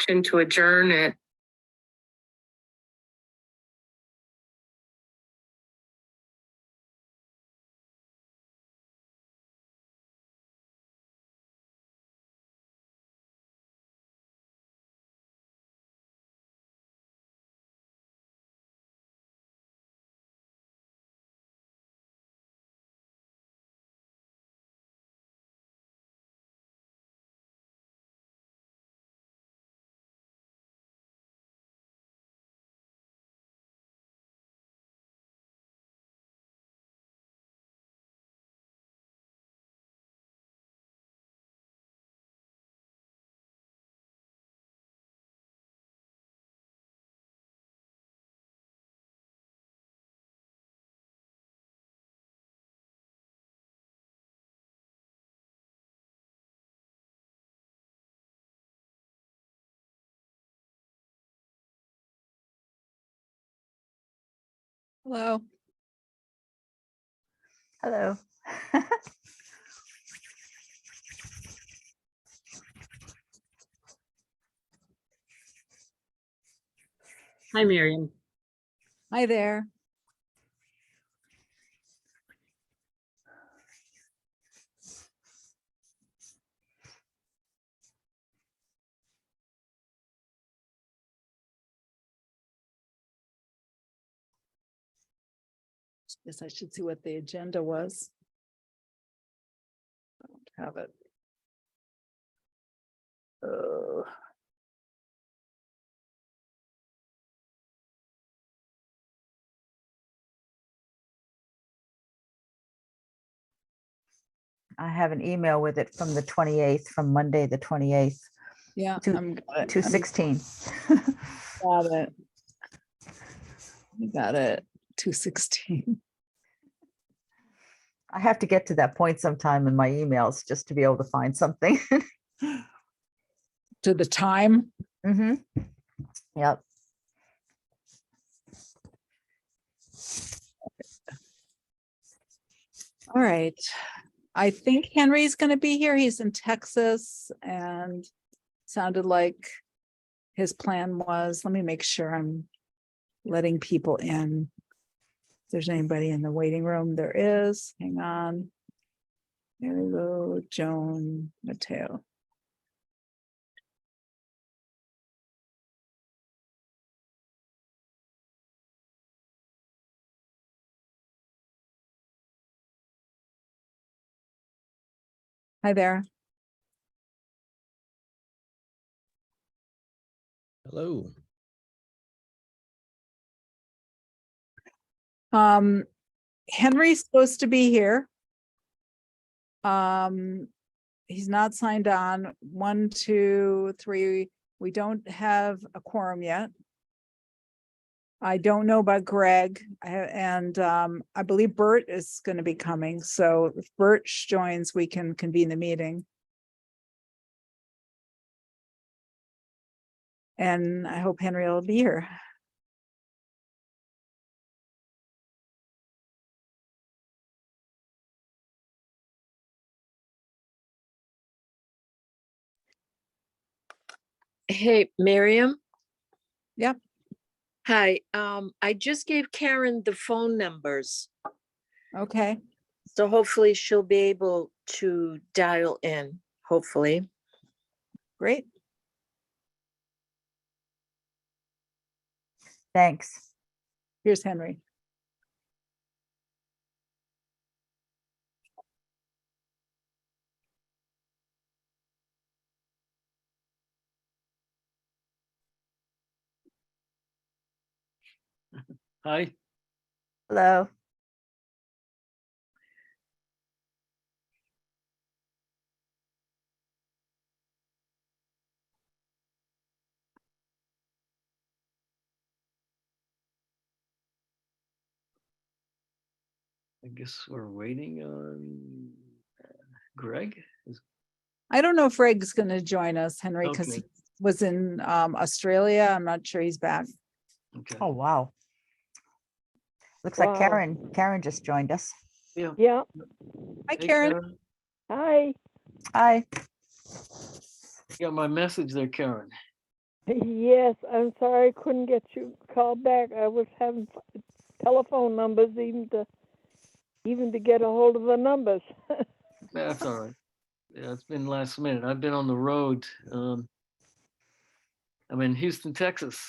To adjourn it. Hello. Hello. Hi, Miriam. Hi there. Guess I should see what the agenda was. I don't have it. Oh. I have an email with it from the 28th, from Monday, the 28th, Yeah, Two- I'm got it. 216. Got it. I got it. 216. I have to get to that point sometime in my emails just to be able to find something. To the time. Mm-hmm. Yep. All right. I think Henry's going to be here. He's in Texas and sounded like his plan was, let me make sure I'm letting people in. If there's anybody in the waiting room, there is. Hang on. Mary Lou, Joan, Mateo. Hi there. Hello. Henry's supposed to be here. He's not signed on. 1, 2, 3. We don't have a quorum yet. I don't know about Greg, and I believe Bert is going to be coming. So if Bert joins, we can convene the meeting. And I hope Henry will be here. Hey, Miriam. Yep. Hi, I just gave Karen the phone numbers, Okay. so hopefully she'll be able to dial in, hopefully. Great. Thanks. Here's Henry. Hi, Hello. I guess we're waiting on Greg. I don't know if Greg's going to join us, Henry, because Okay. he was in Australia. I'm not sure he's back. Okay. Oh, wow. Looks like Wow. Karen just joined us. Yeah. Yeah, Hi, Hey, Karen. hi. Hi. You got my message there, Karen. Yes, I'm sorry I couldn't get you called back. I was having telephone numbers even to get a hold of the numbers. That's all right. Yeah, it's been last minute. I've been on the road. I'm in Houston, Texas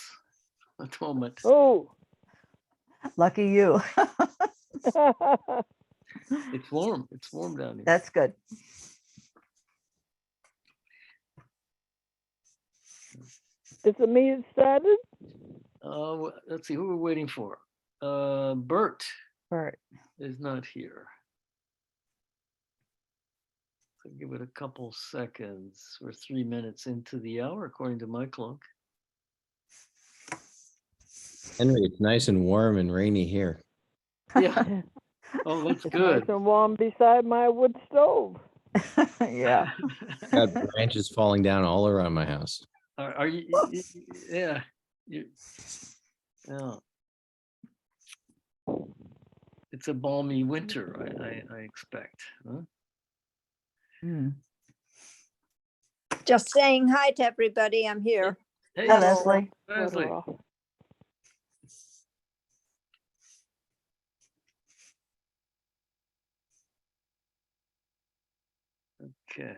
at the moment. Oh. Lucky you. It's warm. It's warm down here. That's good. Is the meeting started? Let's see who we're waiting for. Bert Bert. is not here. So give it a couple seconds. We're 3 minutes into the hour, according to my clock. Henry, it's nice and warm and rainy here. Yeah. Oh, that's It's good. nice and warm beside my wood stove. Yeah. Got branches falling down all around my house. Are you? Yeah. You, yeah. It's a balmy winter, I expect. Huh? Hmm. Just saying hi to everybody. I'm here. Hey, Hi, Leslie. Leslie. Water off. Okay.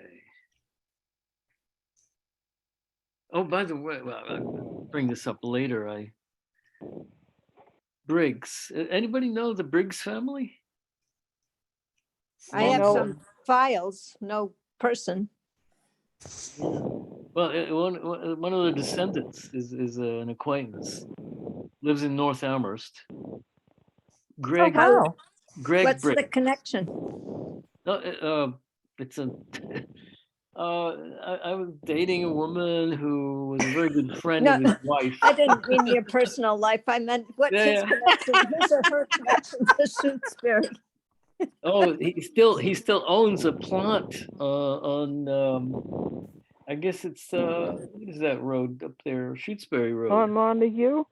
Oh, by the way, well, I'll bring this up later. Briggs. Anybody know the Briggs family? I have No. some files, no person. Yeah. Well, one of the descendants is an acquaintance. Lives in North Amherst. Greg. Wow. Greg What's the Briggs. connection? It's a. I was dating a woman who was a very good friend of No, his wife. I didn't mean your personal life. I meant what's Yeah, his yeah. connection, his or her connection to Shutesbury. Oh, he still owns a plant on I guess it's what is that road up there? Shutesbury Road. On Montague?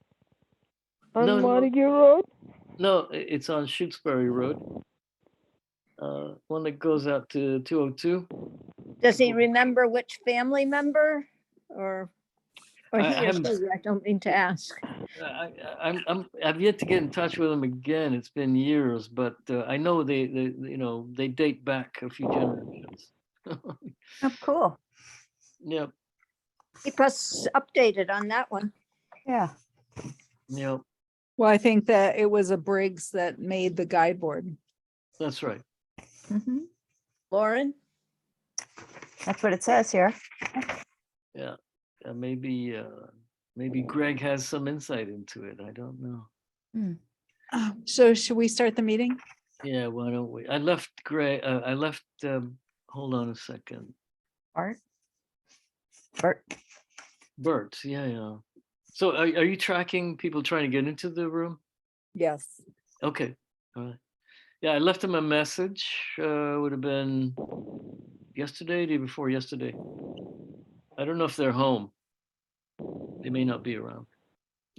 On No, no, Montague Road? no, it's on Shutesbury Road. One that goes out to 202. Does he remember which family member or I he or haven't- she? I don't mean to ask. I've yet to get in touch with him again. It's been years, but I know they date back a few generations. Oh, cool. Yep, Keep us updated on that one. Yeah. yep, Well, I think that it was a Briggs that made the guide board. that's right. Mhm. Lauren? That's what it says here. Yeah, maybe Greg has some insight into it. I don't know. So should we start the meeting? Yeah, why don't we? I left Greg. I left. Hold on a second. Bart. Bert. Bert. Yeah, yeah. So are you tracking people trying to get into the room? Yes. Okay. All right. Yeah, I left him a message. Would have been yesterday, day before yesterday. I don't know if they're home. They may not be around.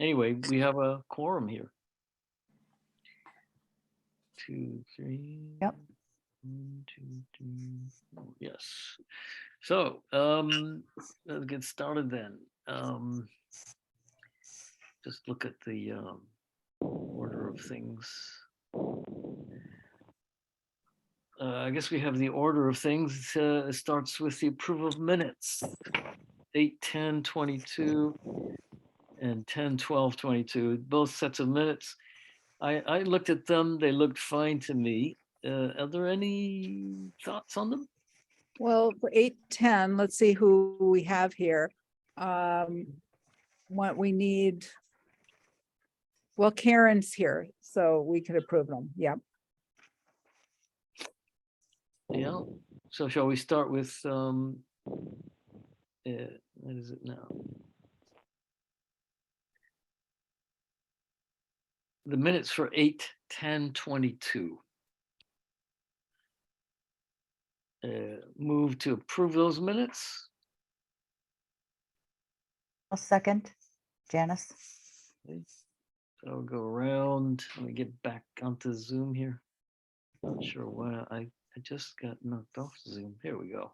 Anyway, we have a quorum here. 2, 3. Yep. 1, 2, 3, 4. Yes. So let's get started then. Just look at the order of things. I guess we have the order of things. It starts with the approval of minutes. 8/10/22 and 10/12/22, both sets of minutes. I looked at them, they looked fine to me. Are there any thoughts on them? Well, for 8:10, let's see who we have here. What we need. Well, Karen's here, so we could approve them. Yeah. Yeah, so shall we start with, what is it now? The minutes for 8/10/22. Move to approve those minutes. I'll second. Janice. Okay. So I'll go around, let me get back onto Zoom here. Not sure why I just got knocked off Zoom. Here we go.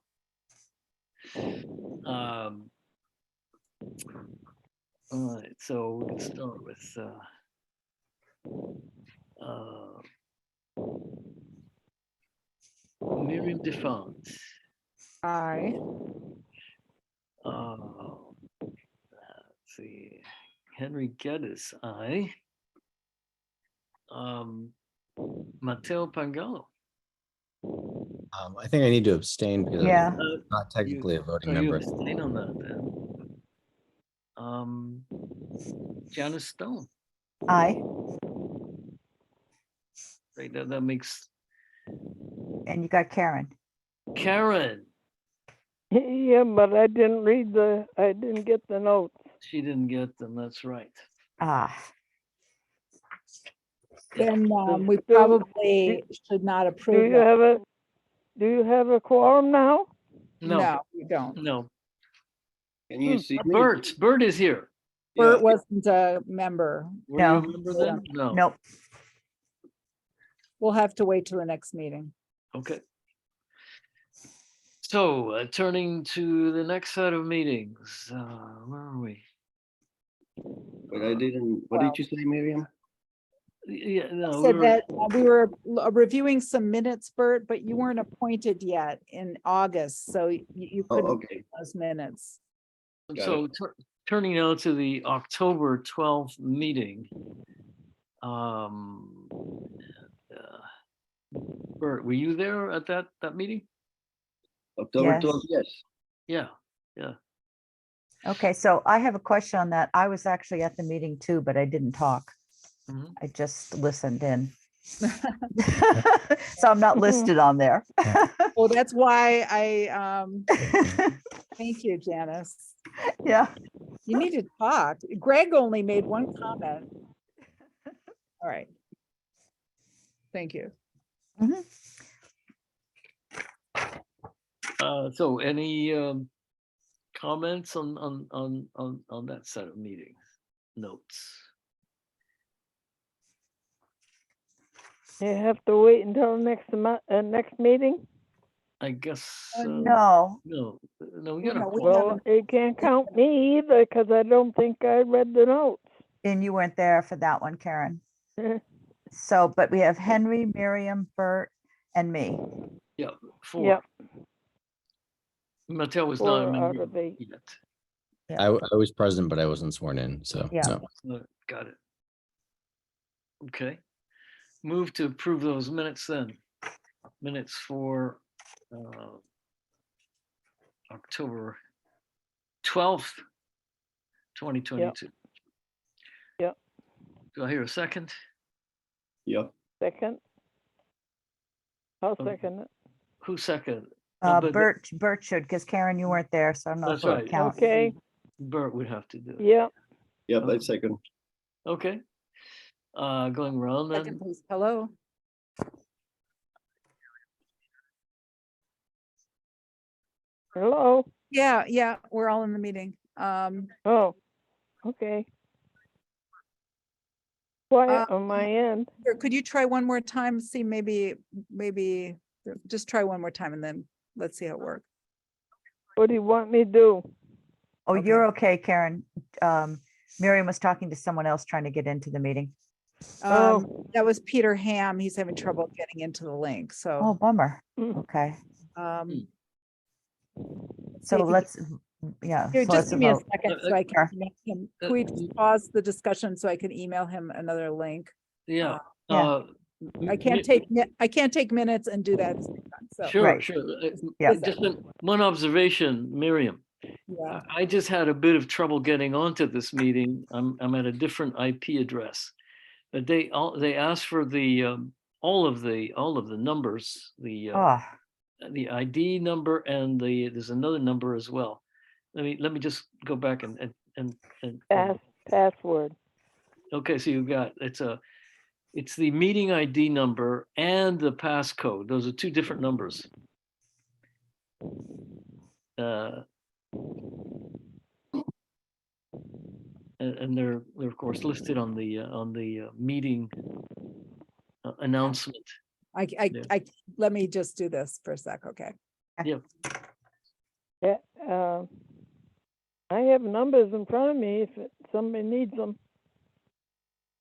All right, so we can start with Miriam Defont. Aye. Let's see, Henry Geddes, aye. Matteo Pangalo. I think I need to abstain because Yeah. I'm not technically a voting So you member. abstain on that then. Janice Stone, Aye. right, that makes And you got Karen. Karen. Yeah, but I didn't get the notes. She didn't get them, that's right. Ah, Then So- we probably should not Do approve you that. have a quorum now? No, No, we don't. no. Can you see me? Bert is here. Bert Yeah. wasn't a member. Were you No. a member then? No. nope. We'll have to wait till the next meeting. Okay. So turning to the next set of meetings, where are we? But I didn't, what did you say, Miriam? Yeah, no, we Said were, that we were reviewing some minutes, Bert, but you weren't appointed yet in August, so you Oh, couldn't okay. do those minutes. got so turning now to the October 12th meeting. Bert, were you there at that meeting? October Yes. 12th, yes. Yeah, yeah. Okay, so I have a question on that. I was actually at the meeting too, but I didn't talk. Mhm. I just listened in. So I'm not listed on there. Well, that's why thank you, Janice. Yeah. You need to talk. Greg only made one comment. All right. Thank you. Mhm. So any comments on that set of meetings, notes? You have to wait until next meeting? I guess, No, no, we No, got a we quorum. Well, it can't count me either, because I don't think I read the notes. and you weren't there for that one, Karen. So, but we have Henry, Miriam, Bert, and me. Yeah, four. Yep, Mattel was not a 4 out member of 8. yet. I was present, but I wasn't sworn in, so. Yeah. no. Got it. Okay. Move to approve those minutes then. Minutes for October 12th, 2022. Yep. Do I hear a second? Yep. Second? I'll Oh. second it. Who seconded? But- Bert should, because Karen, you weren't there, so I don't know if That's it would right. count. Okay, Bert would have to do it. yep. Yep, Okay. I second. Okay. Going around Second, then. please. Hello. Hello? Yeah, we're all in the meeting. Oh, okay. Quiet on my end. Here, could you try one more time? See, maybe just try one more time and then let's see how it works. What do you want me to do? Oh, Okay. you're okay, Karen. Miriam was talking to someone else trying to get into the meeting. Oh. That was Peter Ham. He's having trouble getting into the link, Oh, so. bummer. Mm. Okay, um, so if you- let's Yeah. Here, so just let's give me a vote. second so I can email him. Can we just pause the discussion so I can email him another link? Yeah. Yeah. I can't take, I can't take minutes and do that at the same time, so. Sure, Right. sure. Yeah. Just one observation, Miriam. Yeah, I just had a bit of trouble getting onto this meeting. I'm at a different IP address. But they asked for the all of the numbers, Oh, the ID number and there's another number as well. Let me just go back and Password. okay, so you've got it's the meeting ID number and the passcode. Those are two different numbers. And they're of course listed on the meeting announcement. let me just do this for a sec, okay? Yeah, I have numbers in front of me if somebody needs them.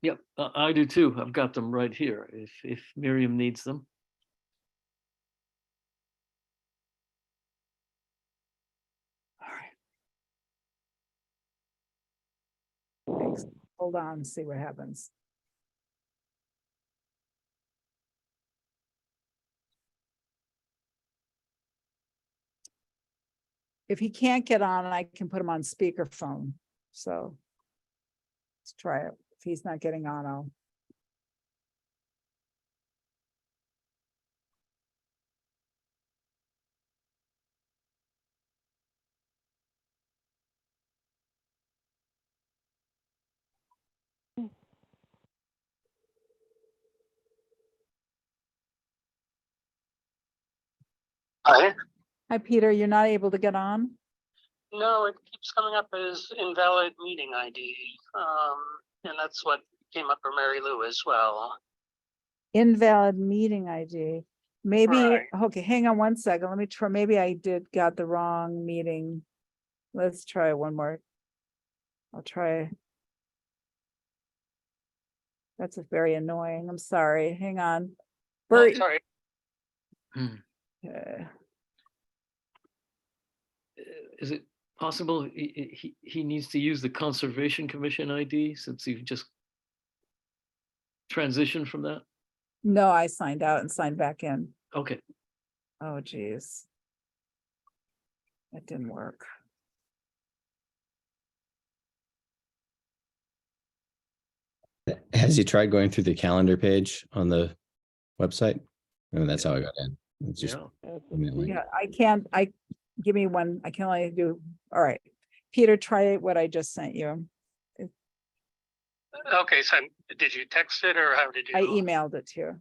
Yep, I do too. I've got them right here if Miriam needs them. All right. Thanks. Hold on, see what happens. If he can't get on, I can put him on speakerphone. So let's try it. If he's not getting on, I'll. Hi. Hi, Peter, you're not able to get on? No, it keeps coming up as invalid meeting ID. And that's what came up for Mary Lou as well. Invalid meeting ID. Maybe, Right. okay, hang on one second. Let me try. Maybe I got the wrong meeting. Let's try one more. I'll try. That's very annoying. I'm sorry. Hang on. No, Bert, sorry. Is it possible he needs to use the Conservation Commission ID since you've just transitioned from that? no, I signed out and signed back in. Okay. Oh, geez. That didn't work. Has he tried going through the calendar page on the website? I mean, that's how I got in. It's just Yeah. Yeah, I can't, give me one, I can only do, all right. Peter, try what I just sent you. Okay, so did you text it or how did you? I emailed it to you.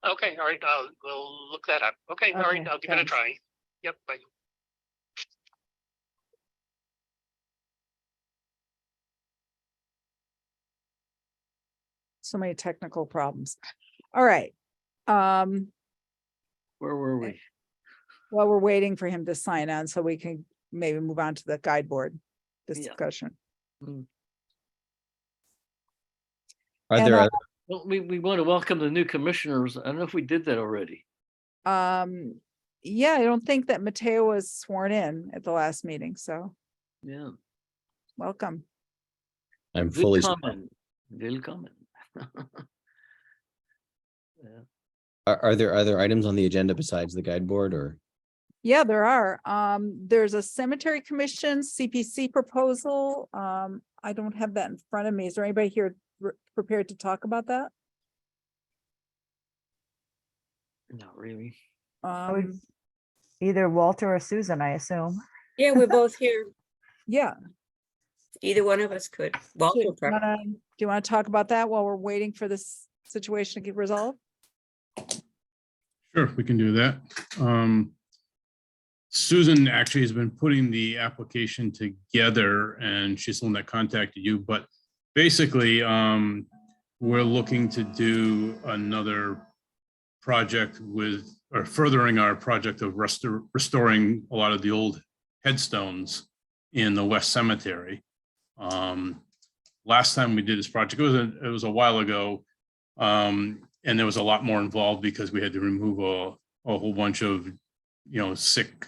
Okay, all right, we'll look that up. Okay, all right, Okay, I'll give it a thanks. try. Yep, bye. So many technical problems. All right. Where were we? Well, we're waiting for him to sign on so we can maybe move on to the guide board Yeah. discussion. Are And, there, Well, we want to welcome the new commissioners. I don't know if we did that already. Yeah, I don't think that Mateo was sworn in at the last meeting, so Yeah. welcome. I'm fully, Willkommen. Willkommen. Yeah. are there other items on the agenda besides the guide board or? Yeah, there are. There's a cemetery commission CPC proposal. I don't have that in front of me. Is there anybody here prepared to talk about that? Not really. either Walter or Susan, I assume. Yeah, we're both here. Yeah. Either one of us could. Do Walter, you wanna talk about that while we're waiting for this situation to get resolved? Sure, we can do that. Susan actually has been putting the application together and she's the one that contacted you, but basically, we're looking to do another project with, or furthering our project of restoring a lot of the old headstones in the West Cemetery. Last time we did this project, it was a while ago. And there was a lot more involved because we had to remove a whole bunch of, sick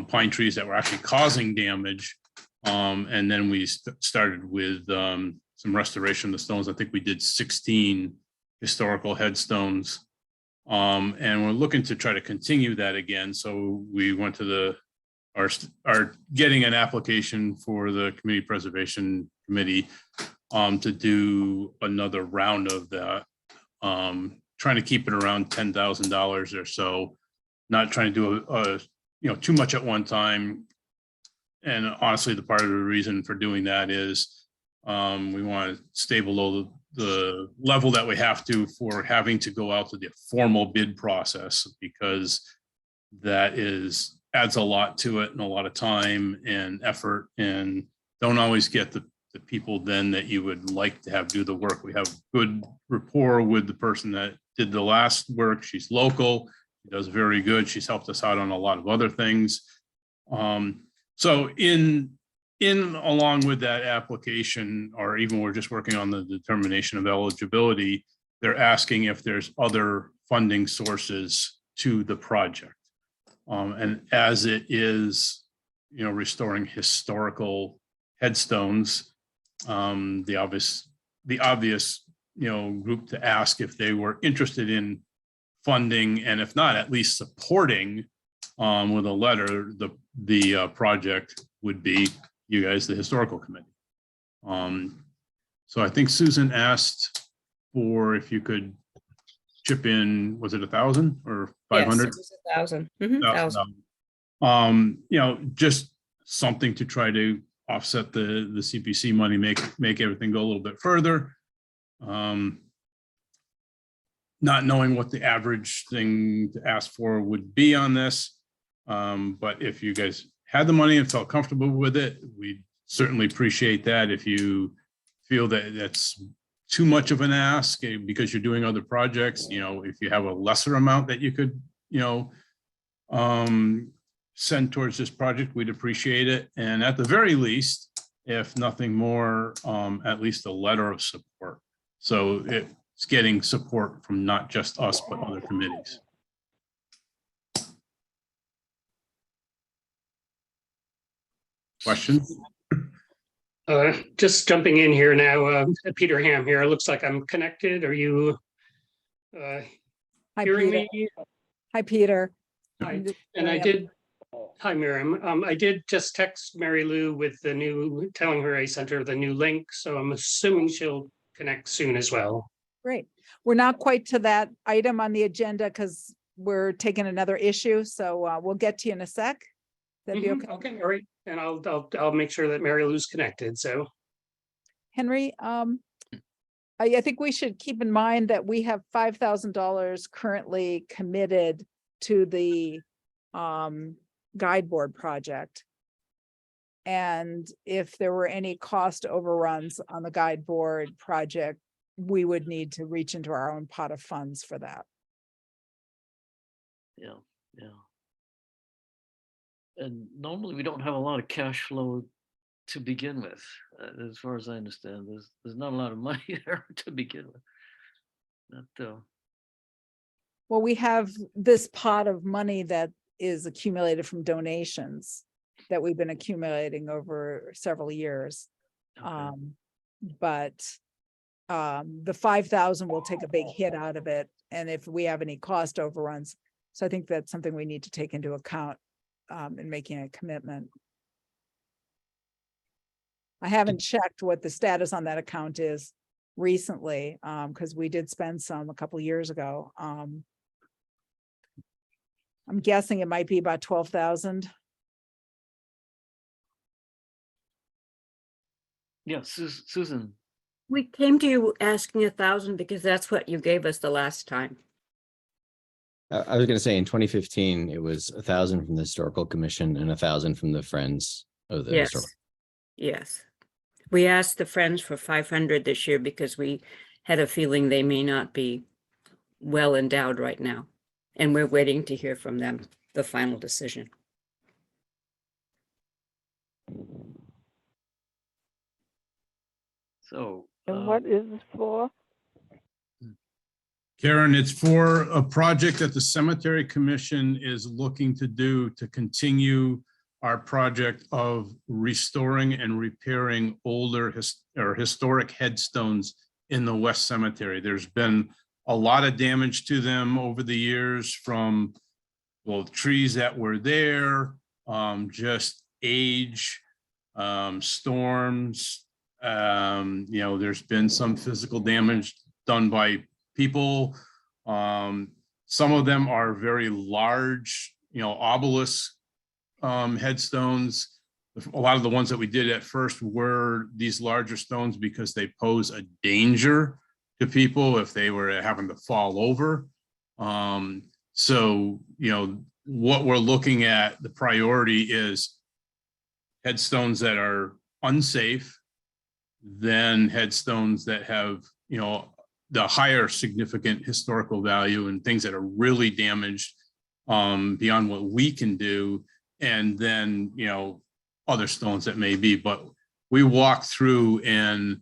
pine trees that were actually causing damage And then we started with some restoration of the stones. I think we did 16 historical headstones. And we're looking to try to continue that again. So we went to are getting an application for the Community Preservation Committee to do another round of that. Trying to keep it around $10,000 or so, not trying to do too much at one time. And honestly, the part of the reason for doing that is we want to stay below the level that we have to for having to go out to the formal bid process, because that adds a lot to it and a lot of time and effort, and don't always get the people then that you would like to have do the work. We have good rapport with the person that did the last work. She's local, she does very good. She's helped us out on a lot of other things. So in along with that application, or even we're just working on the determination of eligibility, they're asking if there's other funding sources to the project. And as it is, restoring historical headstones, the obvious, group to ask if they were interested in funding, and if not, at least supporting with a letter, the project would be you guys, the historical committee. So I think Susan asked for if you could chip in, was it 1,000 or 500? Yes, it was 1,000. 1,000. Just something to try to offset the CPC money, make everything go a little bit further. Not knowing what the average thing to ask for would be on this. But if you guys had the money and felt comfortable with it, we'd certainly appreciate that. If you feel that that's too much of an ask because you're doing other projects, if you have a lesser amount that you could, send towards this project, we'd appreciate it. And at the very least, if nothing more, at least a letter of support. So it's getting support from not just us, but other committees. Questions? Just jumping in here now, Peter Ham here. It looks like I'm connected. Are you Hi, hearing Peter. me? Hi, Peter. Hi. And I did, hi Miriam. I did just text Mary Lou with the new, telling her I sent her the new link. So I'm assuming she'll connect soon as well. Great. We're not quite to that item on the agenda because we're taking another issue. So we'll get to you in a sec. That'd be okay. Okay, all right. And I'll make sure that Mary Lou's connected. So Henry, I think we should keep in mind that we have $5,000 currently committed to the guide board project. And if there were any cost overruns on the guide board project, we would need to reach into our own pot of funds for that. Yeah. And normally we don't have a lot of cash flow to begin with, as far as I understand. There's not a lot of money there to begin with. Well, we have this pot of money that is accumulated from donations that we've been accumulating over several years. Okay. But the 5,000 will take a big hit out of it. And if we have any cost overruns, so I think that's something we need to take into account in making a commitment. I haven't checked what the status on that account is recently, because we did spend some a couple years ago. I'm guessing it might be about 12,000. Yeah, Susan. We came to you asking 1,000 because that's what you gave us the last time. I was going to say in 2015, it was 1,000 from the Historical Commission and 1,000 from the Friends of the Yes. Historical. Yes. We asked the Friends for 500 this year because we had a feeling they may not be well endowed right now. And we're waiting to hear from them, the final decision. So. And what is this for? Karen, it's for a project that the Cemetery Commission is looking to do to continue our project of restoring and repairing older historic headstones in the West Cemetery. There's been a lot of damage to them over the years from, well, trees that were there, just age, storms. You know, there's been some physical damage done by people. Some of them are very large, you know, obelisk headstones. A lot of the ones that we did at first were these larger stones because they pose a danger to people if they were having to fall over. So, you know, what we're looking at, the priority is headstones that are unsafe, then headstones that have, you know, the higher significant historical value and things that are really damaged beyond what we can do. And then, you know, other stones that may be, but we walked through and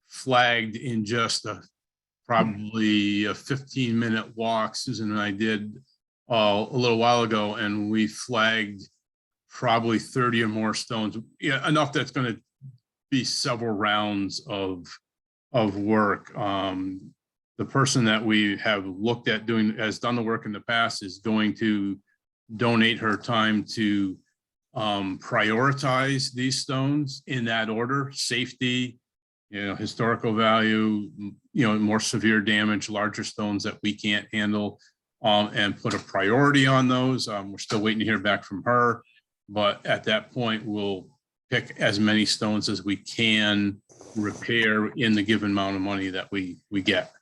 flagged in just probably a 15-minute walk. Susan and I did a little while ago, and we flagged probably 30 or more stones. Yeah, enough that's going to be several rounds of work. The person that we have looked at has done the work in the past is going to donate her time to prioritize these stones in that order: safety, you know, historical value, you know, more severe damage, larger stones that we can't handle, and put a priority on those. We're still waiting to hear back from her, but at that point, we'll pick as many stones as we can repair in the given amount of money that we get.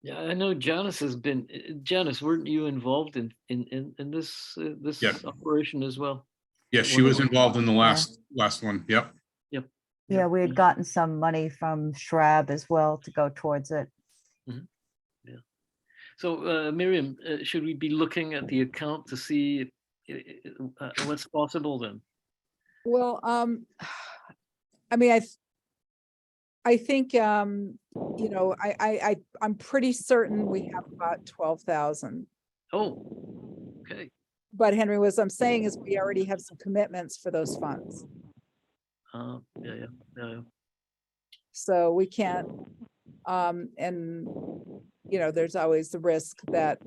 Yeah, I know Janice has been, Janice, weren't you involved in this Yeah. operation as well? Yes, she was involved in the last one. Yep. Yep. Yeah, we had gotten some money from Shrab as well to go towards it. Yeah. So, Miriam, should we be looking at the account to see what's possible then? Well, I mean, I think, you know, I'm pretty certain we have about 12,000. Oh, okay. But Henry, what I'm saying is we already have some commitments for those funds. Yeah. So we can't, and, you know, there's always the risk that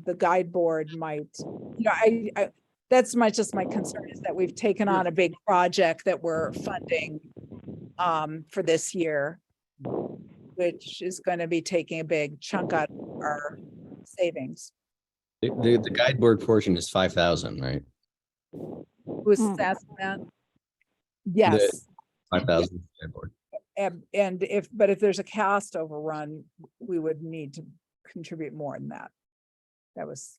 the guide board might, you know, I that's just my concern is that we've taken on a big project that we're funding for this year, which is going to be taking a big chunk out of our savings. The guide board portion is 5,000, right? Who's asking that? Yes. 5,000 guide board. And if there's a cost overrun, we would need to contribute more than that. That was.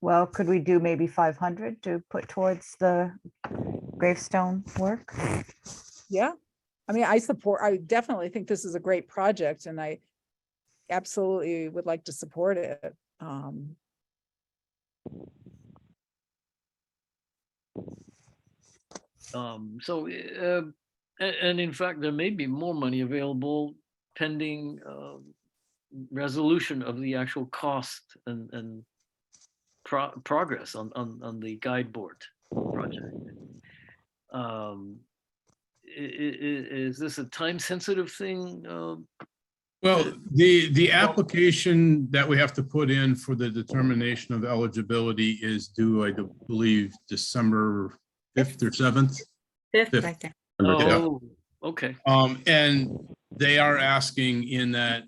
Well, could we do maybe 500 to put towards the gravestone work? Yeah, I mean, I definitely think this is a great project and I absolutely would like to support it. So, and in fact, there may be more money available pending resolution of the actual cost and progress on the guide board project. Is this a time sensitive thing? Well, the application that we have to put in for the determination of eligibility is due, I believe, December 5th or 7th. 5th, I think. Oh, okay. And they are asking in that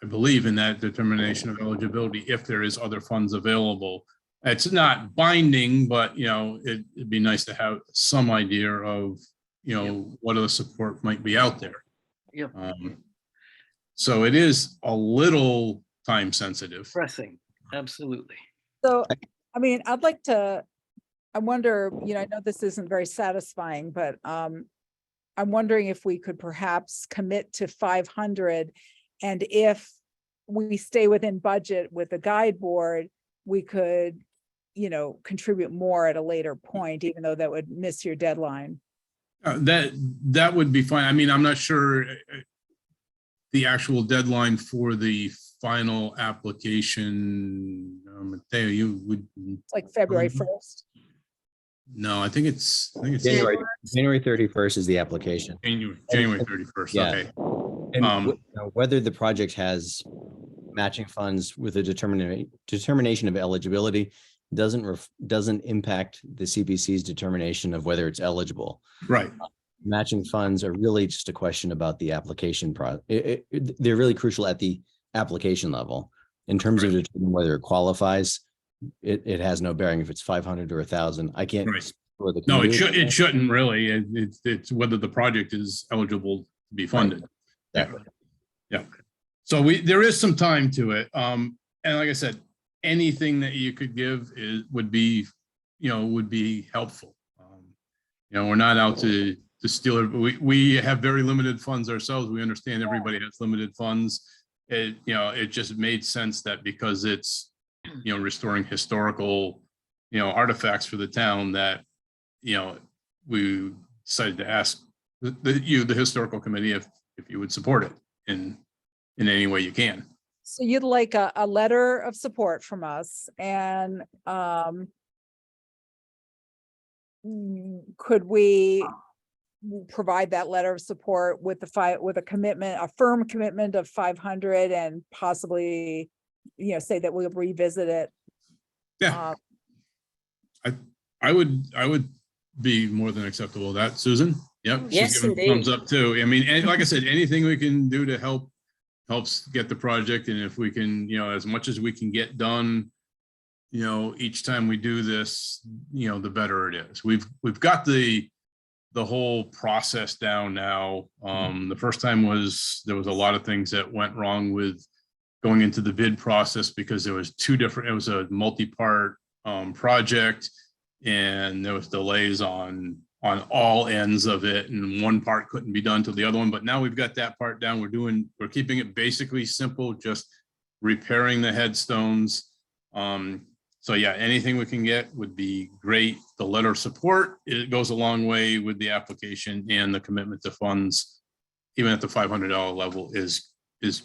I believe in that determination of eligibility, if there is other funds available. It's not binding, but, you know, it'd be nice to have some idea of, you know, what other support might be out there. Yep. So it is a little time sensitive. Pressing, absolutely. So, I mean, I wonder, you know, I know this isn't very satisfying, but I'm wondering if we could perhaps commit to 500. And if we stay within budget with the guide board, we could, you know, contribute more at a later point, even though that would miss your deadline. That would be fine. I mean, I'm not sure. the actual deadline for the final application, Mateo, you would, It's like February 1st. no, I think it's January 31st is the application. January 31st, Yeah. okay. And whether the project has matching funds with a determination of eligibility doesn't impact the CPC's determination of whether it's eligible. Right. Matching funds are really just a question about the application they're really crucial at the application level. In terms of determining whether it qualifies, it has no bearing if it's 500 or 1,000. I can't. Right. No, it shouldn't really. It's whether the project is eligible to be funded. Right. Exactly. Yeah. So there is some time to it. And like I said, anything that you could give would be helpful. We're not out to steal it. We have very limited funds ourselves. We understand everybody has limited funds. It just made sense that because it's, restoring historical, artifacts for the town, that, we decided to ask the historical committee if you would support it in any way you can. So you'd like a letter of support from us, and could we provide that letter of support with a commitment, a firm commitment of 500, and possibly, say that we'll revisit it? Yeah. I would be more than acceptable with that, Susan. Yep. Yes, She's giving indeed. thumbs up too. I mean, and like I said, anything we can do to helps get the project. And if we can, as much as we can get done, each time we do this, the better it is. We've got the whole process down now. The first time there was a lot of things that went wrong with going into the bid process, because it was a multi-part project, and there was delays on all ends of it, and one part couldn't be done till the other one. But now we've got that part down. We're keeping it basically simple, just repairing the headstones. So yeah, anything we can get would be great. The letter of support, it goes a long way with the application, and the commitment to funds, even at the $500 level, is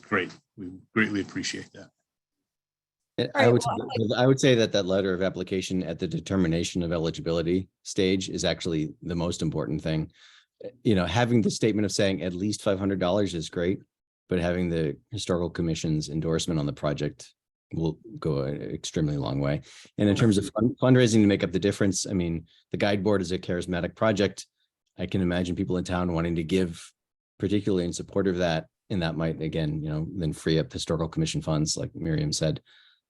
great. We greatly appreciate that. I would say that letter of application at the determination of eligibility stage is actually the most important thing. Having the statement of saying at least $500 is great, but having the historical commission's endorsement on the project will go an extremely long way. And in terms of fundraising to make up the difference, I mean, the guide board is a charismatic project. I can imagine people in town wanting to give, particularly in support of that. And that might, again, then free up historical commission funds, like Miriam said,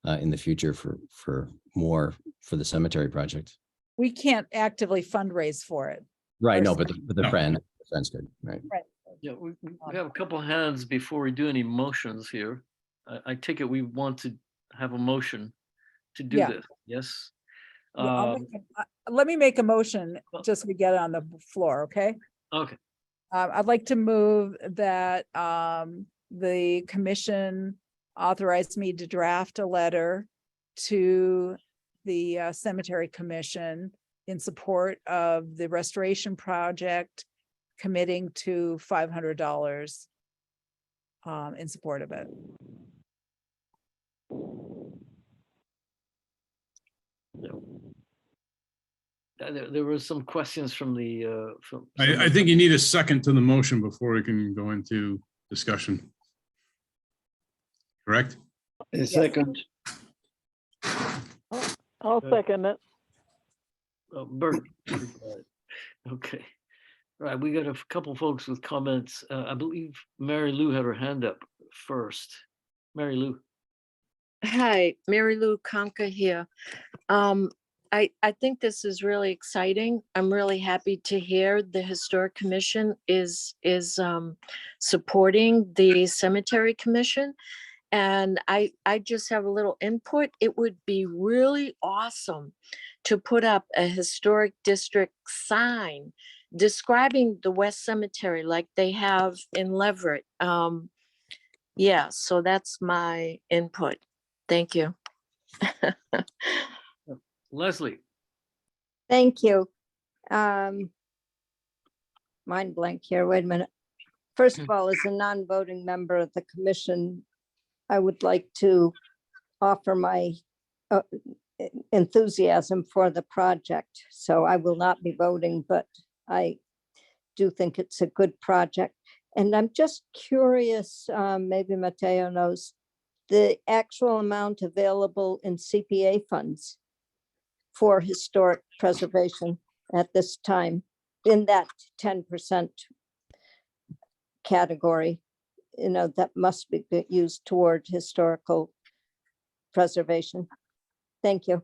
in the future for more for the cemetery project. We can't actively fundraise for it. Right. No, but the friend's good. Right. Right. Yeah, we have a couple hands before we do any motions here. I take it we want to have a motion to do this. Yes. Yeah, let me make a motion, just so we get it on the floor, okay? Okay. I'd like to move that the commission authorized me to draft a letter to the cemetery commission in support of the restoration project, committing to $500 in support of it. There were some questions from the. I think you need a second to the motion before we can go into discussion. Correct? A second. I'll second it. Bert. Okay. All right, we got a couple folks with comments. I believe Mary Lou had her hand up first. Mary Lou. Hi, Mary Lou Conca here. I think this is really exciting. I'm really happy to hear the Historic Commission is supporting the Cemetery Commission. And I just have a little input. It would be really awesome to put up a historic district sign describing the West Cemetery like they have in Leverett. Yeah, so that's my input. Thank you. Leslie. Thank you. Mind blank here, wait a minute. First of all, as a non-voting member of the commission, I would like to offer my enthusiasm for the project. So I will not be voting, but I do think it's a good project. And I'm just curious, maybe Matteo knows, the actual amount available in CPA funds for historic preservation at this time in that 10% category, that must be used toward historical preservation. Thank you.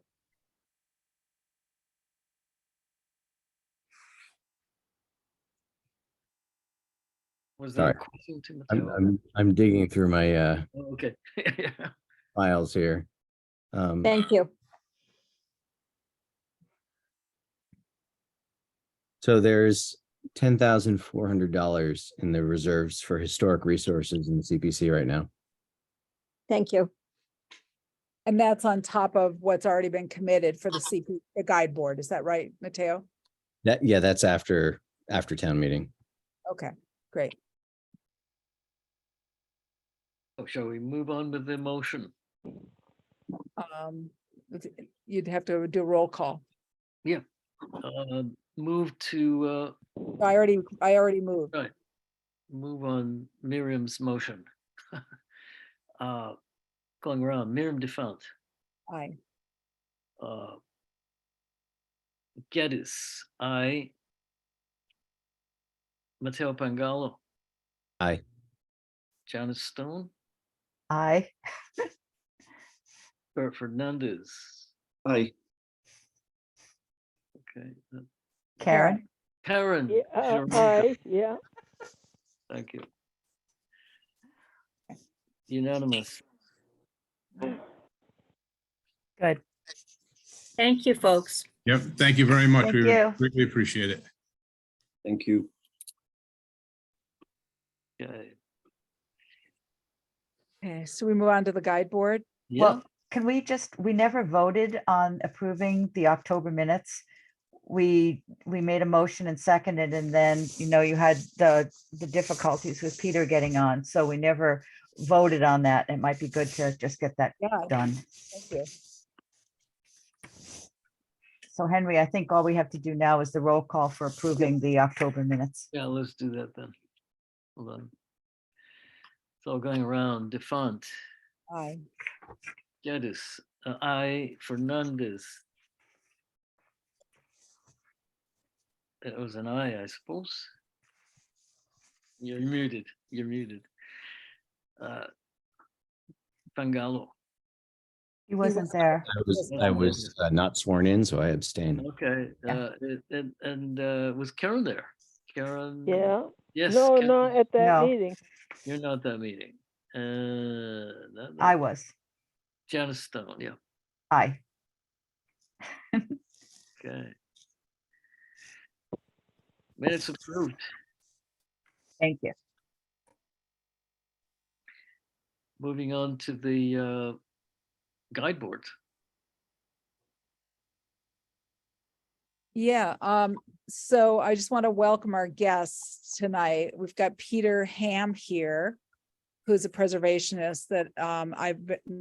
Was there a Sorry. question to Matteo? I'm digging through my Oh, okay. Yeah. files here. Thank you. So there's $10,400 in the reserves for historic resources in the CPC right now. Thank you. And that's on top of what's already been committed for the the guide board. Is that right, Matteo? Yeah, that's after town meeting. Okay, great. Oh, shall we move on with the motion? You'd have to do a roll call. Yeah. Move to I already moved. right. Move on Miriam's motion. Going around, Miriam Defont, Aye. Geddes, aye. Matteo Pangallo, Aye. Janice Stone, Aye. Bert Fernandez. Aye. Okay. Karen? Karen. Yeah, Jeromeco, aye, yeah. thank you. Unanimous. Good. Thank you, folks. Yep, thank you very much. Thank We you. greatly appreciate it. Thank you. Okay. Okay, so we move on to the guide board. Yeah, Well, can we never voted on approving the October minutes. We made a motion and seconded, and then, you had the difficulties with Peter getting on. So we never voted on that. It might be good to just get that Yeah, done. thank you. So Henry, I think all we have to do now is the roll call for approving the October minutes. yeah, let's do that then. Hold on. It's all going around. Defont, Aye. Geddes, aye. Fernandez. It was an aye, I suppose. You're muted. You're muted. Pangallo. He wasn't there. I was not sworn in, so I abstained. Okay. Yeah. Was Karen there? Karen? Yeah. Yes. No, Karen, not at that No. meeting. you're not that meeting. I was. Janice Stone. Yeah. Aye. Okay. Minutes approved. Thank you. Moving on to the guide board. Yeah, so I just want to welcome our guests tonight. We've got Peter Ham here, who's a preservationist that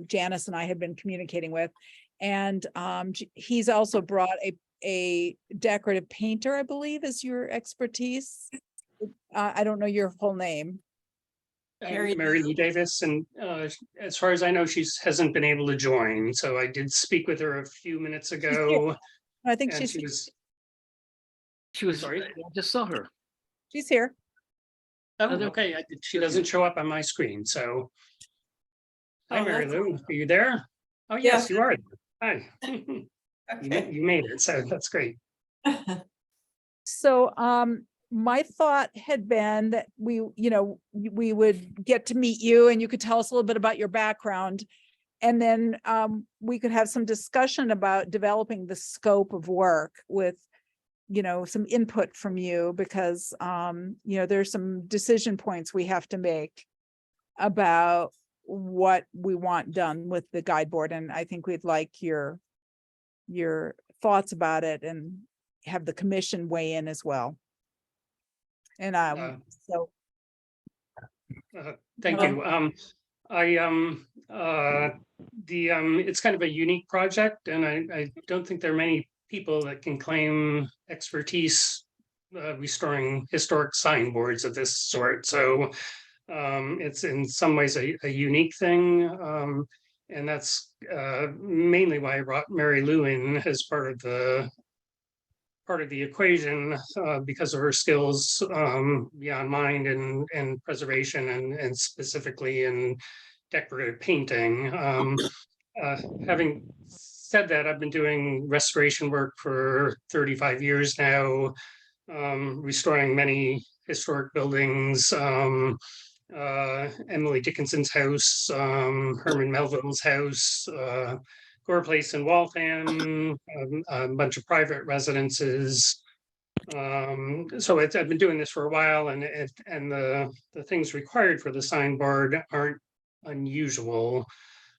Janice and I have been communicating with. And he's also brought a decorative painter, I believe, is your expertise. I don't know your whole name. Mary Lou Davis, and as far as I know, she hasn't been able to join. So I did speak with her a few minutes ago. I think and she's She was, Sorry? I just saw her. she's here. Oh, Other- okay. She doesn't show up on my screen, so. Hi, Oh, Mary that's Lou. Are you there? Oh, yes, you are. Hi. Okay. You made it, so that's great. So my thought had been that we would get to meet you and you could tell us a little bit about your background. And then we could have some discussion about developing the scope of work with, some input from you, because there's some decision points we have to make about what we want done with the guide board. And I think we'd like your thoughts about it and have the commission weigh in as well. And so Thank you. It's kind of a unique project, and I don't think there are many people that can claim expertise restoring historic signboards of this sort. So it's in some ways a unique thing. And that's mainly why I brought Mary Lou in as part of the equation, because of her skills beyond mine and preservation and specifically in decorative painting. Having said that, I've been doing restoration work for 35 years now, restoring many historic buildings, Emily Dickinson's house, Herman Melville's house, Gore Place in Waltham, a bunch of private residences. So I've been doing this for a while, and the things required for the signboard aren't unusual.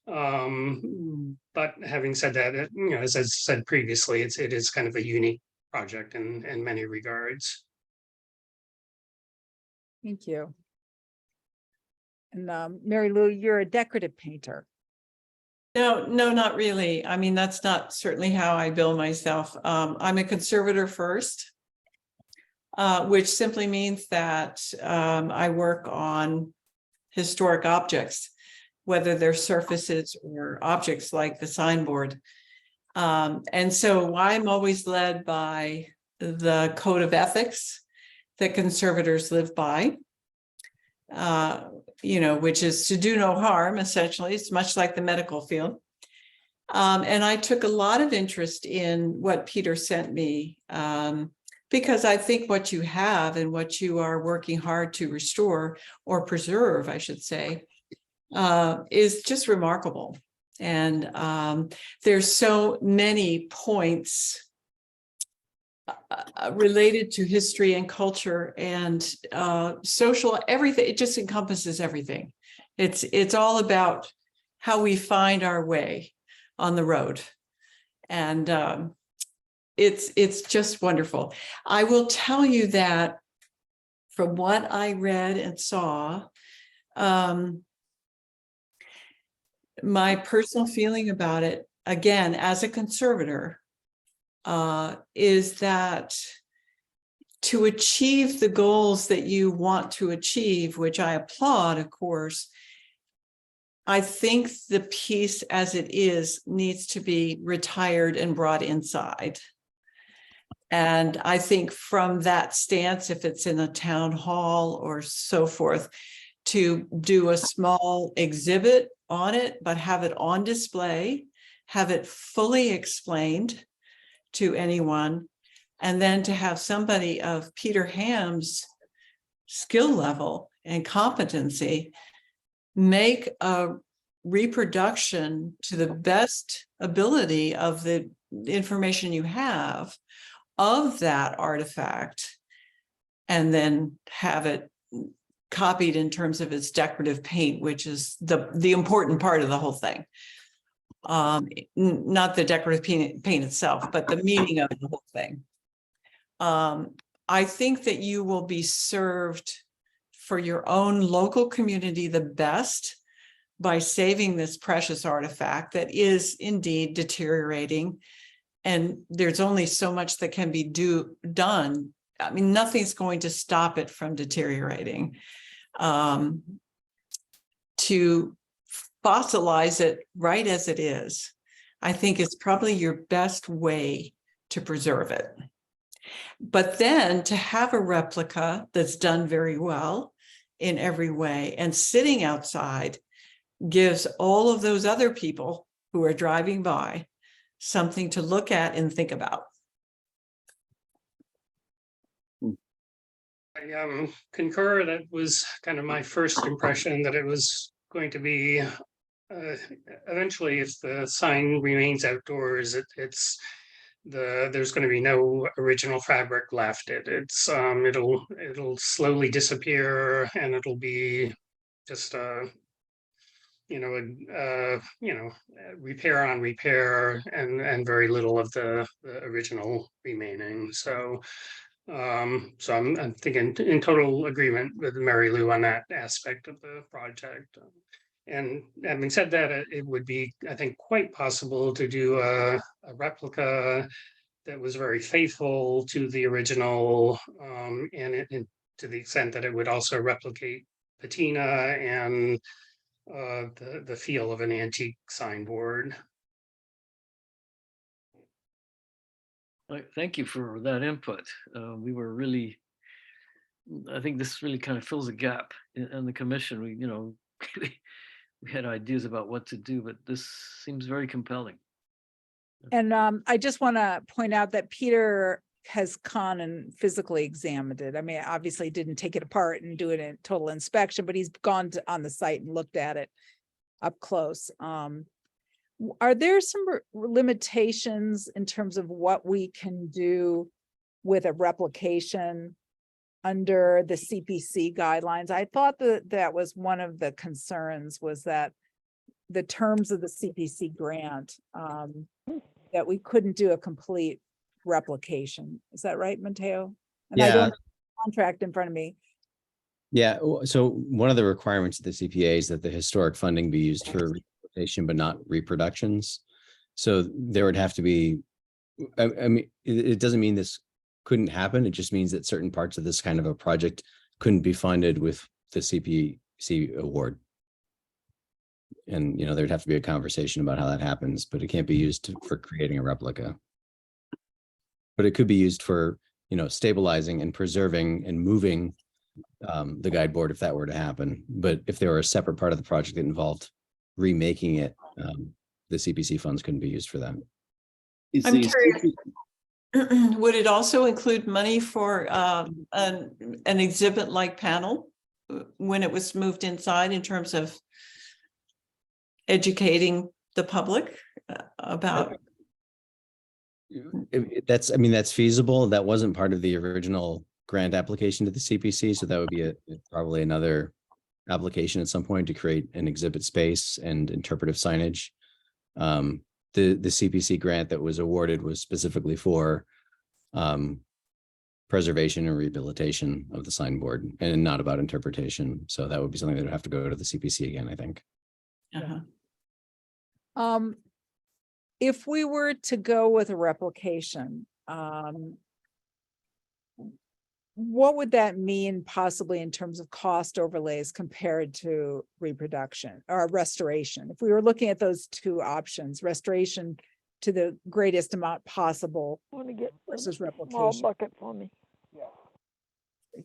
But having said that, as I said previously, it is kind of a unique project in many regards. Thank you. And Mary Lou, you're a decorative painter. No, not really. I mean, that's not certainly how I bill myself. I'm a conservator first, which simply means that I work on historic objects, whether they're surfaces or objects like the signboard. And so I'm always led by the code of ethics that conservators live by, which is to do no harm, essentially. It's much like the medical field. And I took a lot of interest in what Peter sent me, because I think what you have and what you are working hard to restore or preserve, I should say, is just remarkable. And there's so many points related to history and culture and social, everything. It just encompasses everything. It's all about how we find our way on the road. And it's just wonderful. I will tell you that from what I read and saw, my personal feeling about it, again, as a conservator, is that to achieve the goals that you want to achieve, which I applaud, of course, I think the piece as it is needs to be retired and brought inside. And I think from that stance, if it's in a town hall or so forth, to do a small exhibit on it, but have it on display, have it fully explained to anyone, and then to have somebody of Peter Ham's skill level and competency make a reproduction to the best ability of the information you have of that artifact, and then have it copied in terms of its decorative paint, which is the important part of the whole thing. Not the decorative paint itself, but the meaning of the whole thing. I think that you will be served for your own local community the best by saving this precious artifact that is indeed deteriorating. And there's only so much that can be done. I mean, nothing's going to stop it from deteriorating. To fossilize it right as it is, I think is probably your best way to preserve it. But then to have a replica that's done very well in every way and sitting outside gives all of those other people who are driving by something to look at and think about. I concur. That was kind of my first impression, that it was going to be eventually, if the sign remains outdoors, there's going to be no original fabric left. It'll slowly disappear, and it'll be just repair on repair, and very little of the original remaining. So So I'm thinking in total agreement with Mary Lou on that aspect of the project. And having said that, it would be, I think, quite possible to do a replica that was very faithful to the original, and to the extent that it would also replicate patina and the feel of an antique signboard. Thank you for that input. We were really, I think this really kind of fills a gap in the commission. We, you know, we had ideas about what to do, but this seems very compelling. And I just want to point out that Peter has gone and physically examined it. I mean, obviously didn't take it apart and do it in total inspection, but he's gone on the site and looked at it up close. Are there some limitations in terms of what we can do with a replication under the CPC guidelines? I thought that was one of the concerns, was that the terms of the CPC grant, that we couldn't do a complete replication. Is that right, Mateo? And I don't have the contract in front of me. Yeah, so one of the requirements of the CPA is that the historic funding be used for replication, but not reproductions. So there would have to be, I mean, it doesn't mean this couldn't happen. It just means that certain parts of this kind of a project couldn't be funded with the CPC award. And, you know, there'd have to be a conversation about how that happens, but it can't be used for creating a replica. But it could be used for, you know, stabilizing and preserving and moving the guide board if that were to happen. But if there were a separate part of the project that involved remaking it, the CPC funds couldn't be used for that. I'm curious, would it also include money for an exhibit-like panel when it was moved inside, in terms of educating the public about? That's, I mean, that's feasible. That wasn't part of the original grant application to the CPC. So that would be probably another application at some point to create an exhibit space and interpretive signage. The CPC grant that was awarded was specifically for preservation and rehabilitation of the signboard, and not about interpretation. So that would be something that would have to go to the CPC again, I think. If we were to go with a replication, what would that mean possibly in terms of cost overlays compared to reproduction or restoration? If we were looking at those two options, restoration to the greatest amount possible versus Small replication. bucket for me.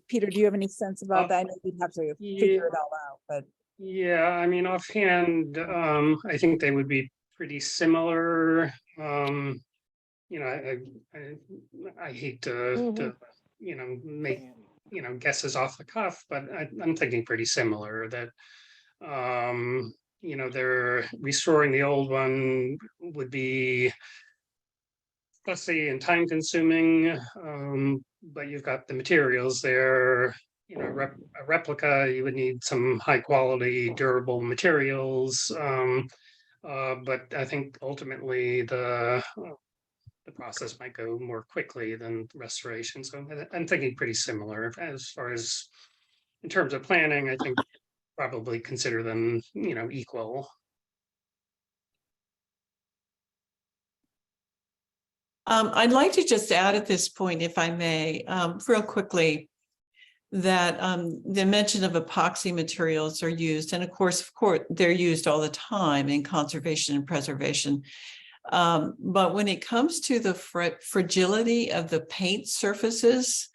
Peter, do you have any sense about that? I know you'd have to figure it all out, but. Yeah, I mean, offhand, I think they would be pretty similar. You know, I hate to you know, make, you know, guesses off the cuff, but I'm thinking pretty similar, that you know, they're restoring the old one would be, let's say, and time consuming, but you've got the materials there. You know, a replica, you would need some high quality, durable materials. But I think ultimately the process might go more quickly than restoration. So I'm thinking pretty similar as far as in terms of planning. I think probably consider them, you know, equal. I'd like to just add at this point, if I may, real quickly, that the mention of epoxy materials are used, and of course, they're used all the time in conservation and preservation. But when it comes to the fragility of the paint surfaces,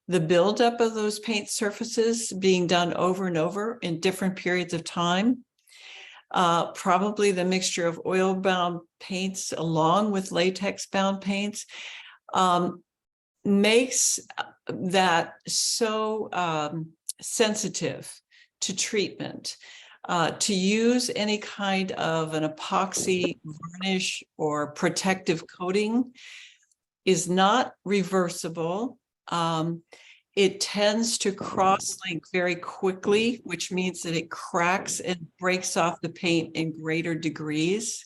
the buildup of those paint surfaces being done over and over in different periods of time, probably the mixture of oil-bound paints along with latex-bound paints, makes that so sensitive to treatment. To use any kind of an epoxy varnish or protective coating is not reversible. it tends to cross-link very quickly, which means that it cracks and breaks off the paint in greater degrees.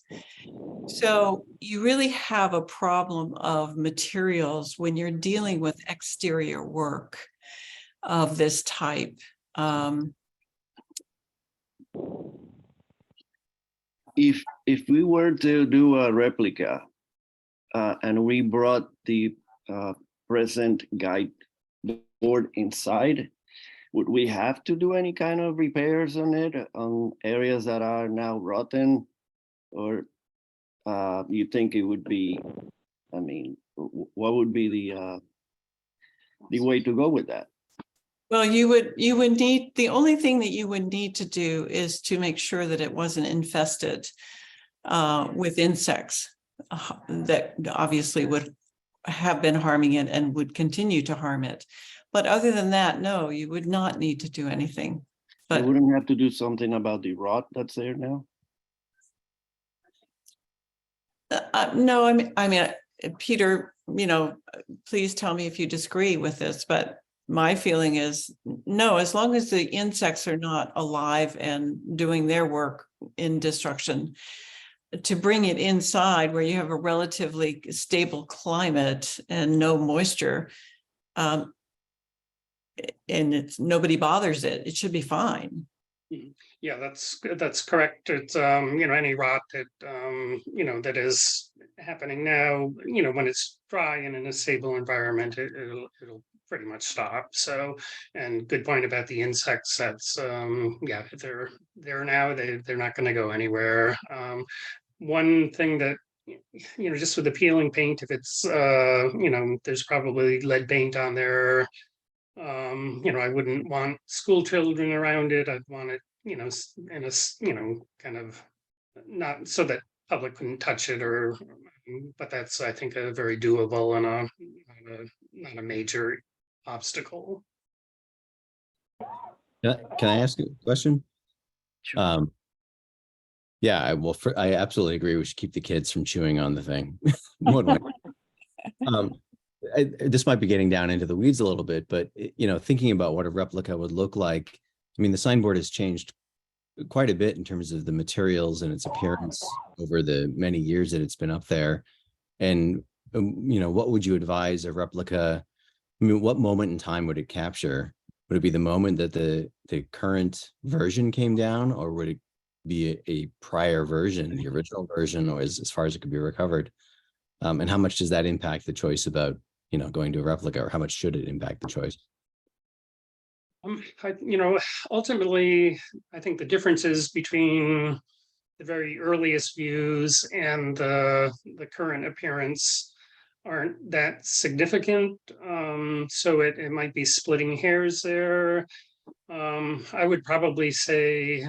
So you really have a problem of materials when you're dealing with exterior work of this type. If we were to do a replica and we brought the present guide board inside, would we have to do any kind of repairs on it, on areas that are now rotten? Or you think it would be, I mean, what would be the way to go with that? Well, you would need, the only thing that you would need to do is to make sure that it wasn't infested with insects that obviously would have been harming it and would continue to harm it. But other than that, no, you would not need to do anything. I But wouldn't have to do something about the rot that's there now? no, I mean, Peter, please tell me if you disagree with this, but my feeling is no, as long as the insects are not alive and doing their work in destruction, to bring it inside where you have a relatively stable climate and no moisture, and it's nobody bothers it, it should be fine. Yeah, that's correct. It's any rot that that is happening now, when it's dry and in a stable environment, it'll pretty much stop. So, and good point about the insects. That's yeah, if they're there now, they're not going to go anywhere. One thing that just with the peeling paint, if it's there's probably lead paint on there. I wouldn't want school children around it. I'd want it, in a, kind of not so that public couldn't touch it but that's, I think, a very doable and not a major obstacle. Can I ask a question? Sure. Yeah, I absolutely agree. We should keep the kids from chewing on the thing. This might be getting down into the weeds a little bit, but thinking about what a replica would look like, I mean, the signboard has changed quite a bit in terms of the materials and its appearance over the many years that it's been up there. And what would you advise a replica? I mean, what moment in time would it capture? Would it be the moment that the current version came down, or would it be a prior version, the original version, or as far as it could be recovered? And how much does that impact the choice about going to a replica, or how much should it impact the choice? Ultimately, I think the differences between the very earliest views and the current appearance aren't that significant. So it might be splitting hairs there. I would probably say,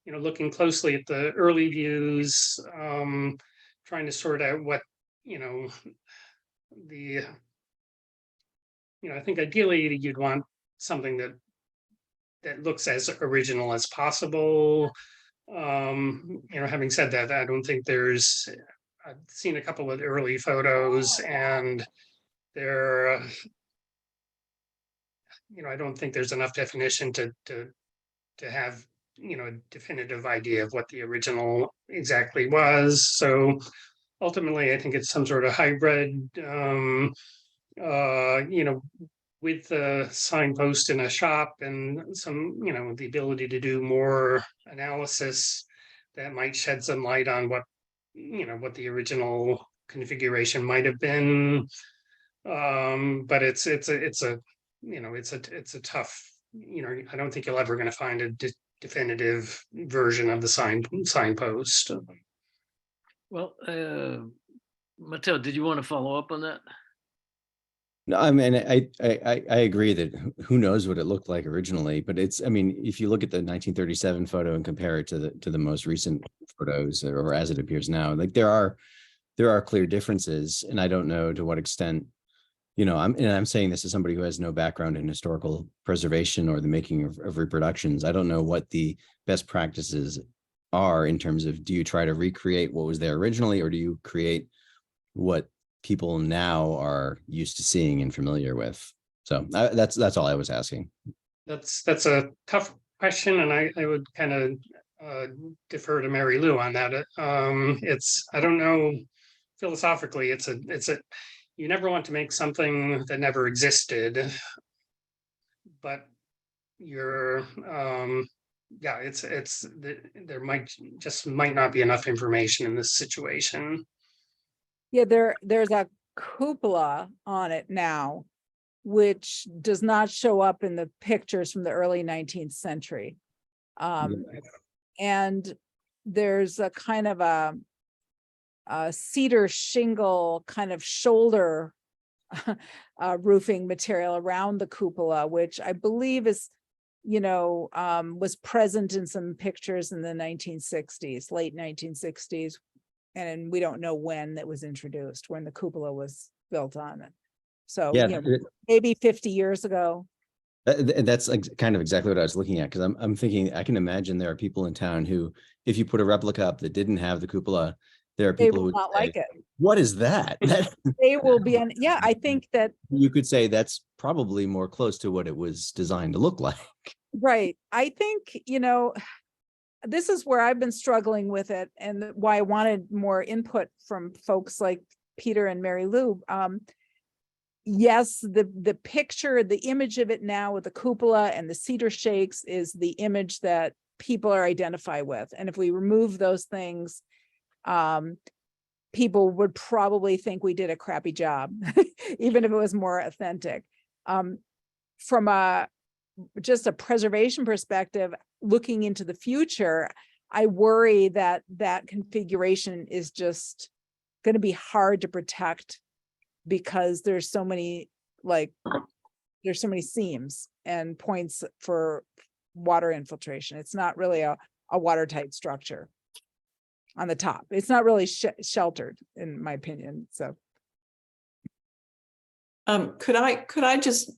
looking closely at the early views, trying to sort out what, I think ideally you'd want something that looks as original as possible. Having said that, I don't think I've seen a couple of early photos, and they're, I don't think there's enough definition to have, a definitive idea of what the original exactly was. So ultimately, I think it's some sort of hybrid, with the signpost in a shop and some, the ability to do more analysis that might shed some light on what the original configuration might have been. But it's a tough, I don't think you're ever going to find a definitive version of the signpost. Well, Matteo, did you want to follow up on that? No, I mean, I agree that who knows what it looked like originally, but I mean, if you look at the 1937 photo and compare it to the most recent photos, or as it appears now, like there are clear differences, and I don't know to what extent, I'm saying this as somebody who has no background in historical preservation or the making of reproductions. I don't know what the best practices are in terms of, do you try to recreate what was there originally, or do you create what people now are used to seeing and familiar with? So that's all I was asking. That's a tough question, and I would kind of defer to Mary Lou on that. I don't know, philosophically, it's a you never want to make something that never existed, but you're yeah, there might not be enough information in this situation. Yeah, there's a cupola on it now, which does not show up in the pictures from the early 19th century. And there's a kind of a cedar shingle kind of shoulder roofing material around the cupola, which I believe is, was present in some pictures in the 1960s, late 1960s. And we don't know when that was introduced, when the cupola was built on it. So, Yeah, maybe 50 years ago. that's kind of exactly what I was looking at, because I'm thinking I can imagine there are people in town who, if you put a replica up that didn't have the cupola, there are They people who will would not say, like it. what is that? They will be on. Yeah, I think that. You could say that's probably more close to what it was designed to look like. Right. I think, this is where I've been struggling with it, and why I wanted more input from folks like Peter and Mary Lou. Yes, the picture, the image of it now with the cupola and the cedar shakes is the image that people are identified with. And if we remove those things, people would probably think we did a crappy job, even if it was more authentic. From just a preservation perspective, looking into the future, I worry that that configuration is just going to be hard to protect, because there's so many seams and points for water infiltration. It's not really a watertight structure on the top. It's not really sheltered, in my opinion. So could I just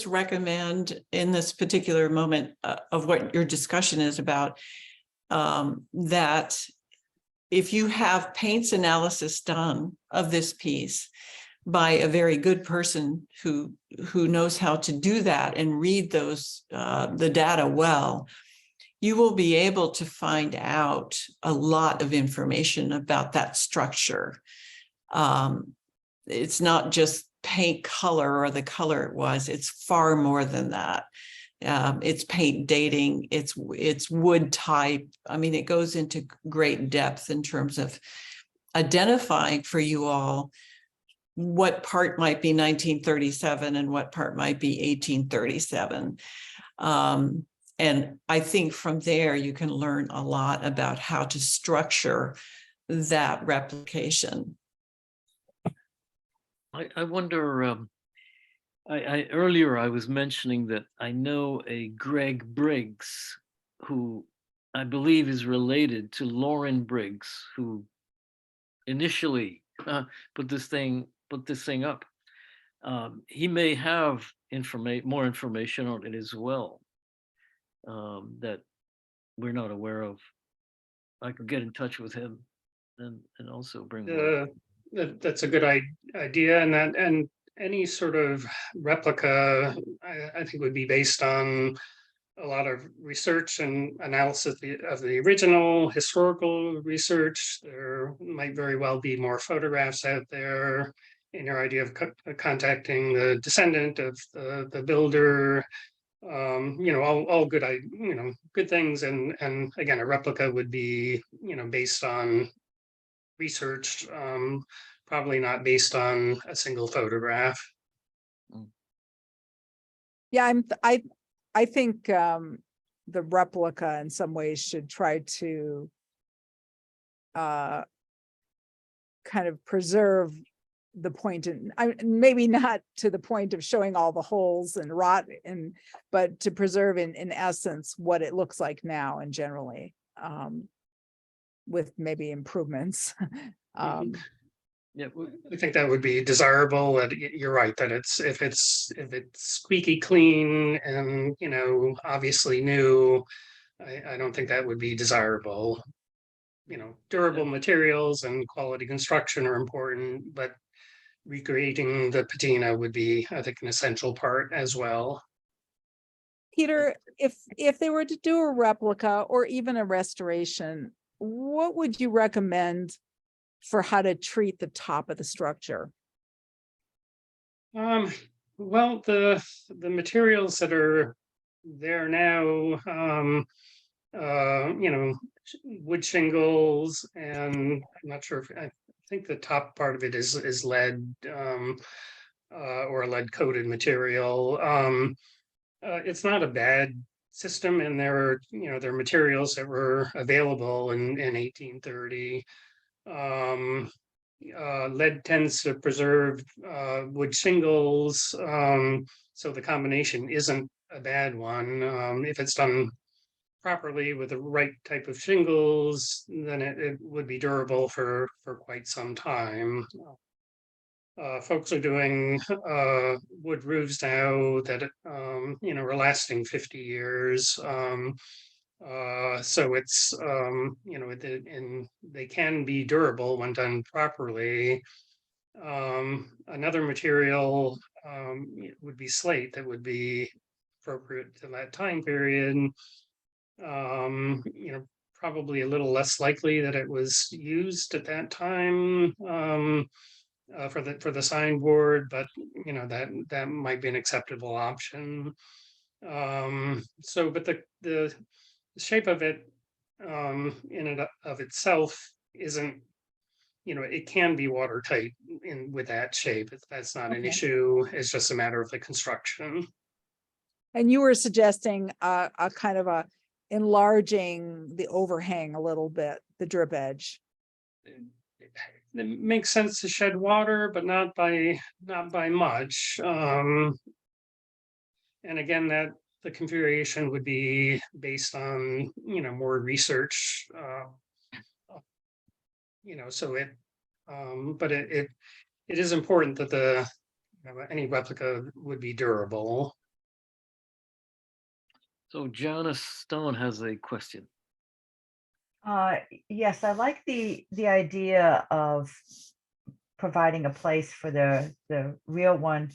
recommend in this particular moment of what your discussion is about, that if you have paints analysis done of this piece by a very good person who knows how to do that and read those the data well, you will be able to find out a lot of information about that structure. It's not just paint color or the color it was, it's far more than that. It's paint dating, it's wood type. I mean, it goes into great depth in terms of identifying for you all what part might be 1937 and what part might be 1837. And I think from there, you can learn a lot about how to structure that replication. I wonder, earlier I was mentioning that I know a Greg Briggs, who I believe is related to Lauren Briggs, who initially put this thing up. He may have more information on it as well, that we're not aware of. I could get in touch with him and also bring That's a good idea, and any sort of replica, I think, would be based on a lot of research and analysis of the original historical research. There might very well be more photographs out there in your idea of contacting the descendant of the builder. All good, good things. And again, a replica would be, based on research, probably not based on a single photograph. yeah, I think the replica in some ways should try to kind of preserve the point, and maybe not to the point of showing all the holes and rot, but to preserve in essence what it looks like now, and generally with maybe improvements. Yeah, I think that would be desirable. And you're right that if it's squeaky clean and obviously new, I don't think that would be desirable. Durable materials and quality construction are important, but recreating the patina would be, I think, an essential part as well. Peter, if they were to do a replica or even a restoration, what would you recommend for how to treat the top of the structure? Well, the materials that are there now, wood shingles, and I'm not sure if I think the top part of it is lead, or a lead coated material. It's not a bad system, and there are materials that were available in 1830. Lead tends to preserve wood shingles, so the combination isn't a bad one. If it's done properly with the right type of shingles, then it would be durable for quite some time. Folks are doing wood roofs now that are lasting 50 years. So it's and they can be durable when done properly. Another material would be slate that would be appropriate to that time period. Probably a little less likely that it was used at that time for the signboard, but that might be an acceptable option. But the shape of it in and of itself isn't, it can be watertight with that shape. That's not an Okay. issue. It's just a matter of the construction. And you were suggesting a kind of a enlarging the overhang a little bit, the drip edge. It makes sense to shed water, but not by much. And again, that the configuration would be based on more research. But it is important that any replica would be durable. So Janice Stone has a question. Yes, I like the idea of providing a place for the real one,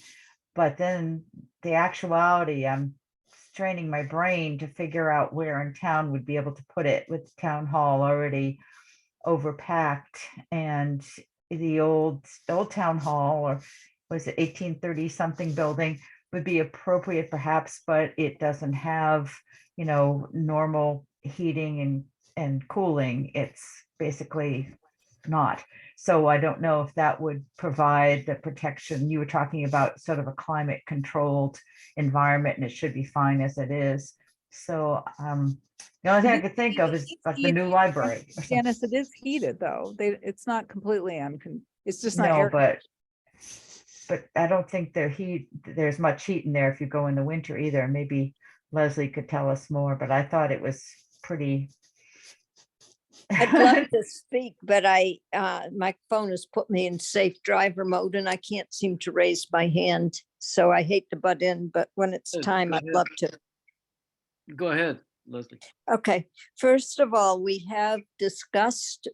but then the actuality, I'm straining my brain to figure out where in town would be able to put it, with the town hall already overpacked, and the old town hall, or was it 1830 something building, would be appropriate perhaps, but it doesn't have normal heating and cooling. It's basically not. So I don't know if that would provide the protection. You were talking about sort of a climate controlled environment, and it should be fine as it is. So the only thing I could think of is like the new library or something. Janice, it is heated though. It's not completely it's just not No, air. but I don't think there's much heat in there if you go in the winter either. Maybe Leslie could tell us more, but I thought it was pretty. I'd love to speak, but my phone has put me in safe driver mode and I can't seem to raise my hand. So I hate to butt in, but when it's time, Go I'd ahead. love to. Go ahead, Leslie. Okay, first of all, we have discussed,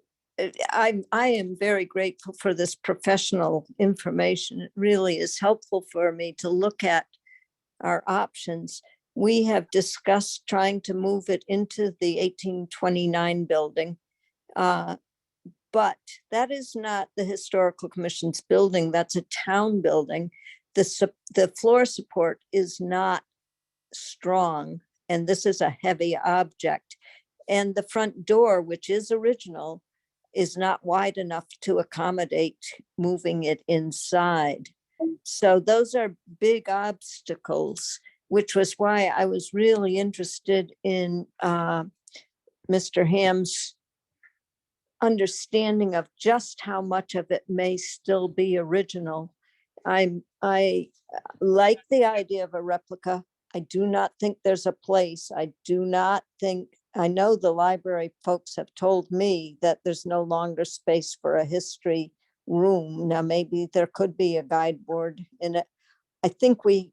I am very grateful for this professional information. It really is helpful for me to look at our options. We have discussed trying to move it into the 1829 building. But that is not the Historical Commission's building. That's a town building. The floor support is not strong, and this is a heavy object. And the front door, which is original, is not wide enough to accommodate moving it inside. So those are big obstacles, which was why I was really interested in Mr. Ham's understanding of just how much of it may still be original. I like the idea of a replica. I do not think there's a place. I know the library folks have told me that there's no longer space for a history room. Now, maybe there could be a guide board in it. I think we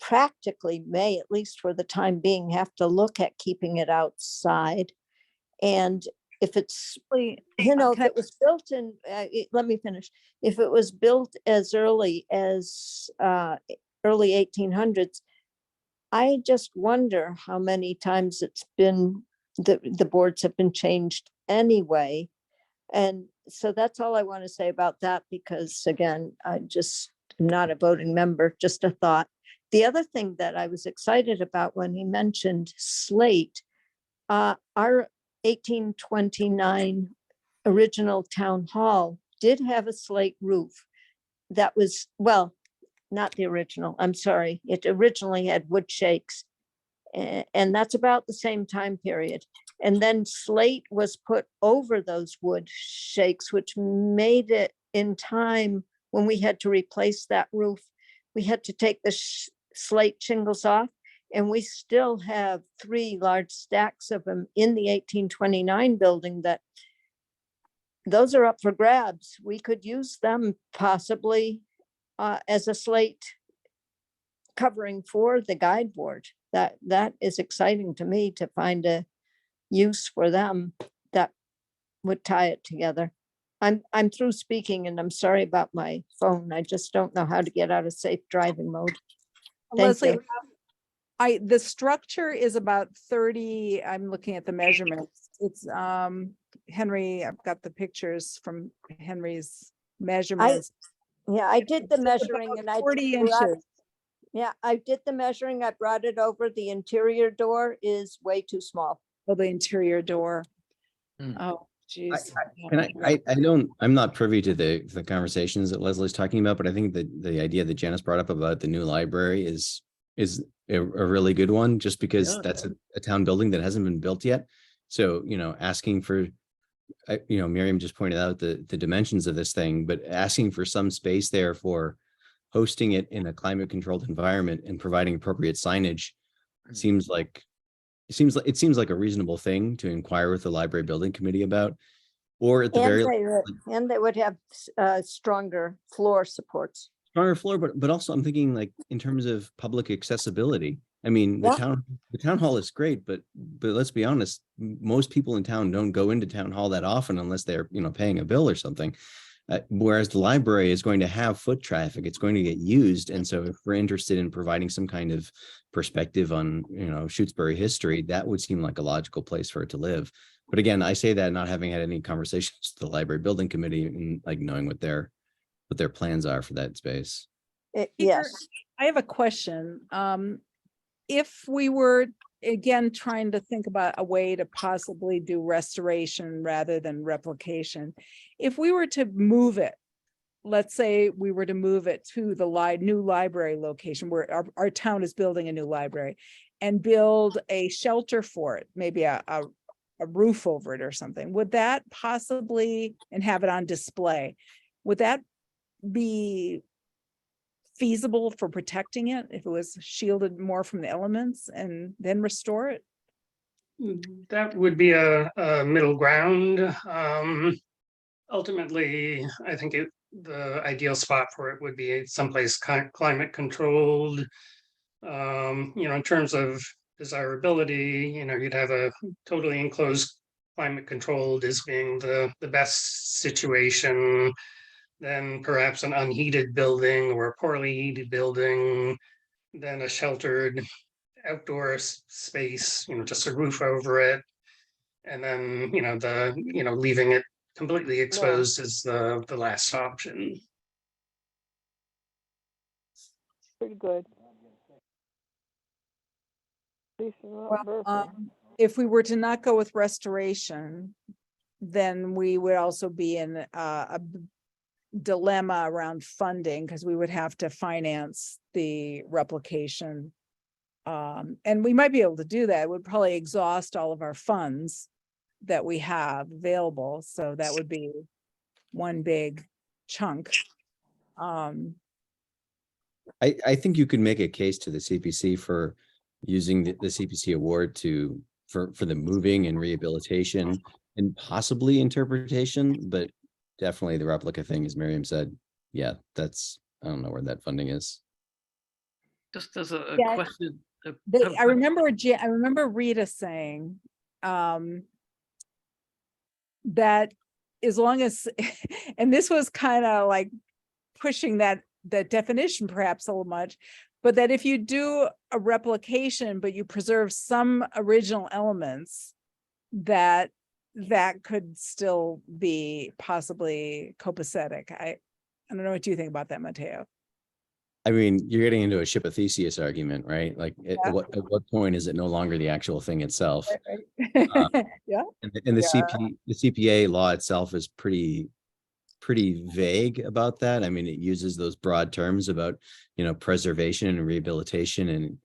practically may, at least for the time being, have to look at keeping it outside. And if it's, Wait, you know, if can I- it was built in, let me finish. If it was built as early as early 1800s, I just wonder how many times it's been, the boards have been changed anyway. And so that's all I want to say about that, because again, I just am not a voting member, just a thought. The other thing that I was excited about when he mentioned slate, our 1829 original town hall did have a slate roof that was, well, not the original, I'm sorry. It originally had wood shakes. And that's about the same time period. And then slate was put over those wood shakes, which made it in time when we had to replace that roof. We had to take the slate shingles off, and we still have 3 large stacks of them in the 1829 building that those are up for grabs. We could use them possibly as a slate covering for the guide board. That is exciting to me, to find a use for them that would tie it together. I'm through speaking, and I'm sorry about my phone. I just don't know how to get out of safe driving mode. Thank Leslie, you. the structure is about 30, I'm looking at the measurements. It's Henry, I've got the pictures from Henry's measurements. Yeah, I did the It's measuring about and I 40 brought- inches. Yeah, I did the measuring. I brought it over. The interior door is way too small. Oh, the interior door. Hmm. Oh, geez. I'm not privy to the conversations that Leslie's talking about, but I think that the idea that Janice brought up about the new library is a really good one, just because Yeah. that's a town building that hasn't been built yet. So, asking for, Miriam just pointed out the dimensions of this thing, but asking for some space there for hosting it in a climate controlled environment and providing appropriate signage seems like a reasonable thing to inquire with the library building committee about, or at the very And they would have stronger floor supports. stronger floor, but also I'm thinking like in terms of public accessibility. I mean, Yeah. the town hall is great, but let's be honest, most people in town don't go into town hall that often unless they're, paying a bill or something. Whereas the library is going to have foot traffic, it's going to get used. And so if we're interested in providing some kind of perspective on, Shutesbury history, that would seem like a logical place for it to live. But again, I say that not having had any conversations with the library building committee and like knowing what their plans are for that space. Yes. I have a question. If we were, again, trying to think about a way to possibly do restoration rather than replication, if we were to move it, let's say we were to move it to the new library location where our town is building a new library, and build a shelter for it, maybe a roof over it or something, would that possibly, and have it on display, would that be feasible for protecting it if it was shielded more from the elements and then restore it? That would be a middle ground. Ultimately, I think the ideal spot for it would be someplace climate controlled. In terms of desirability, you'd have a totally enclosed climate controlled as being the best situation. Then perhaps an unheated building or a poorly heated building, then a sheltered outdoor space, just a roof over it. And then, leaving it completely exposed is the last option. Pretty good. At least they're not Well, perfect. if we were to not go with restoration, then we would also be in a dilemma around funding, because we would have to finance the replication. And we might be able to do that. It would probably exhaust all of our funds that we have available. So that would be one big chunk. I think you could make a case to the CPC for using the CPC award for the moving and rehabilitation and possibly interpretation, but definitely the replica thing, as Miriam said. Yeah, I don't know where that funding is. Just as a Yeah, question. I remember Rita saying, that as long as, and this was kind of like pushing that definition perhaps a little much, but that if you do a replication, but you preserve some original elements, that could still be possibly copacetic. I don't know what you think about that, Matteo. I mean, you're getting into a ship of Theseus argument, right? Like Yeah. at what point is it no longer the actual thing itself? Right. Yeah. And the Yeah. the CPA law itself is pretty vague about that. I mean, it uses those broad terms about, preservation and rehabilitation and,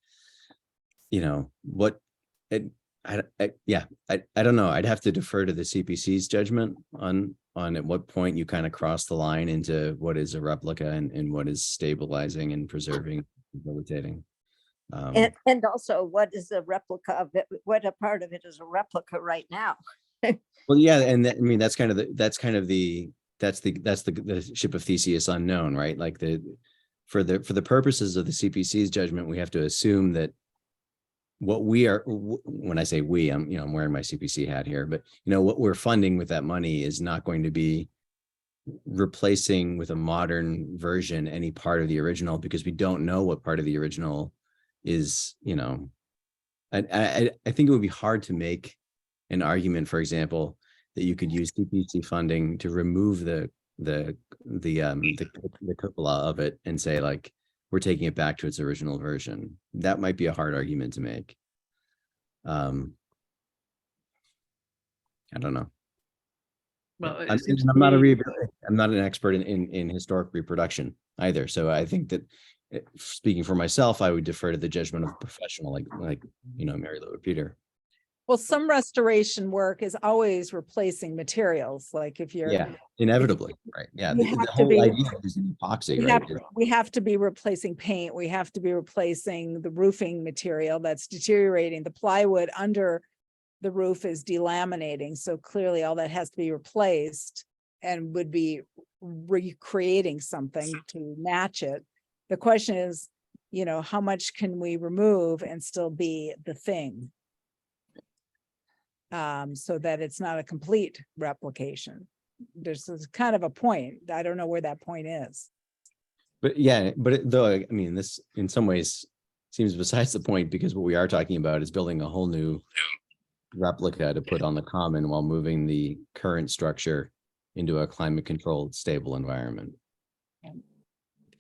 what it, I don't know. I'd have to defer to the CPC's judgment on at what point you kind of cross the line into what is a replica and what is stabilizing and preserving, rehabilitating. And also, what is a replica of it? What a part of it is a replica right now? Well, yeah, and I mean that's the ship of Theseus unknown, right? Like for the purposes of the CPC's judgment, we have to assume that what we are, when I say we, I'm wearing my CPC hat here, but what we're funding with that money is not going to be replacing with a modern version any part of the original, because we don't know what part of the original is. I think it would be hard to make an argument, for example, that you could use CPC funding to remove the cupola of it and say, like, we're taking it back to its original version. That might be a hard argument to make. I don't know. Well, it I'm seems to not me- I'm not an expert in historic reproduction either. So I think that, speaking for myself, I would defer to the judgment of a professional like Mary Lou or Peter. Well, some restoration work is always replacing materials. Like if you're, Yeah, inevitably, right? Yeah, You the have to whole be- idea of using epoxy, right? we have to be replacing paint. We have to be replacing the roofing material that's deteriorating. The plywood under the roof is delaminating. So clearly all that has to be replaced and would be recreating something to match it. The question is, how much can we remove and still be the thing? So that it's not a complete replication. There's kind of a point. I don't know where that point is. But yeah, though, I mean, this in some ways seems besides the point, because what we are talking about is building a whole new replica to put on the common while moving the current structure into a climate controlled, stable environment.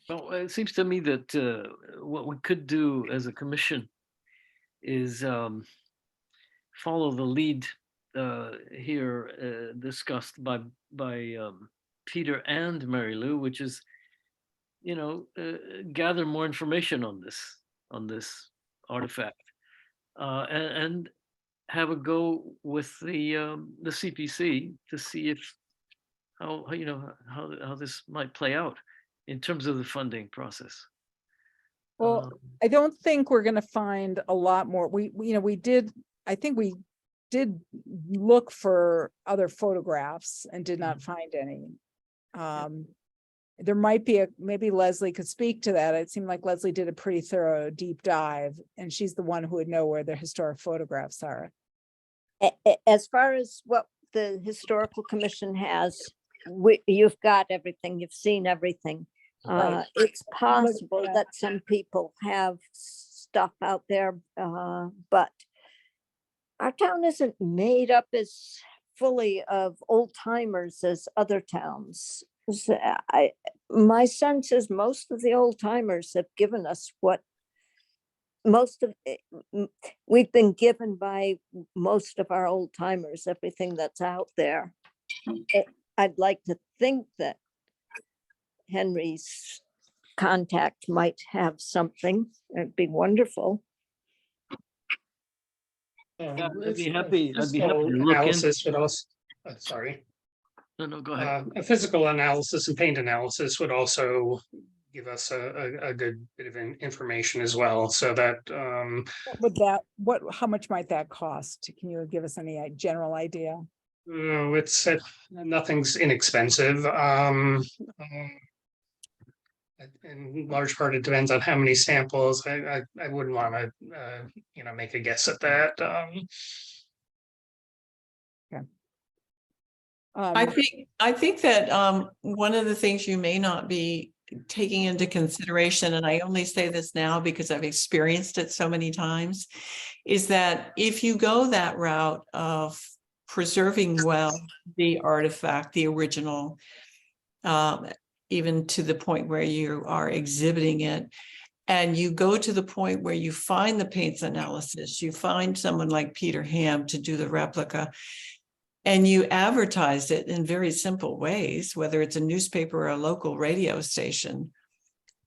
Well, it seems to me that what we could do as a commission is follow the lead here discussed by Peter and Mary Lou, which is, gather more information on this artifact, and have a go with the CPC to see if how this might play out in terms of the funding process. Well, I don't think we're going to find a lot more. I think we did look for other photographs and did not find any. There might be maybe Leslie could speak to that. It seemed like Leslie did a pretty thorough deep dive, and she's the one who would know where the historic photographs are. As far as what the historical commission has, you've got everything, you've seen everything. Right. It's possible that some people have stuff out there, but our town isn't made up as fully of old timers as other towns. My sense is most of the old timers have given us what we've been given by most of our old timers, everything that's out there. I'd like to think that Henry's contact might have something. It'd be wonderful. I'd be happy to Physical look in. analysis would also, sorry. No, go ahead. A physical analysis and paint analysis would also give us a good bit of information as well. So that How much might that cost? Can you give us any general idea? it's nothing's inexpensive. In large part, it depends on how many samples. I wouldn't want to make a guess at that. I think that one of the things you may not be taking into consideration, and I only say this now because I've experienced it so many times, is that if you go that route of preserving well the artifact, the original, even to the point where you are exhibiting it, and you go to the point where you find the paints analysis, you find someone like Peter Ham to do the replica, and you advertise it in very simple ways, whether it's a newspaper or a local radio station,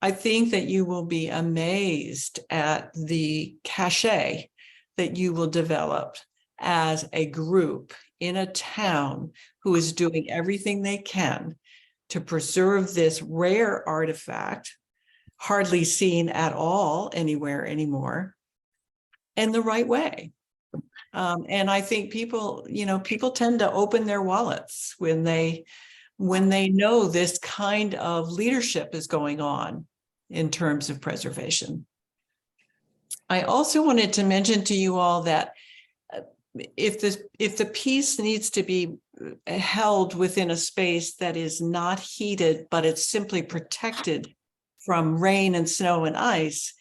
I think that you will be amazed at the cachet that you will develop as a group in a town who is doing everything they can to preserve this rare artifact, hardly seen at all anywhere anymore, in the right way. And I think people tend to open their wallets when they know this kind of leadership is going on in terms of preservation. I also wanted to mention to you all that if the piece needs to be held within a space that is not heated, but it's simply protected from rain and snow and ice,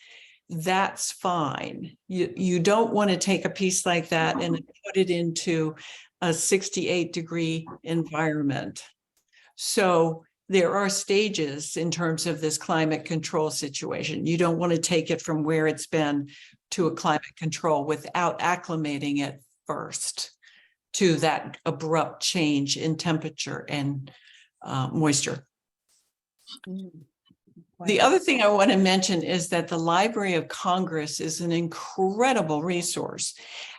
that's fine. You don't want to take a piece like that and put it into a 68-degree environment. So there are stages in terms of this climate control situation. You don't want to take it from where it's been to a climate control without acclimating it first to that abrupt change in temperature and moisture. The other thing I want to mention is that the Library of Congress is an incredible resource.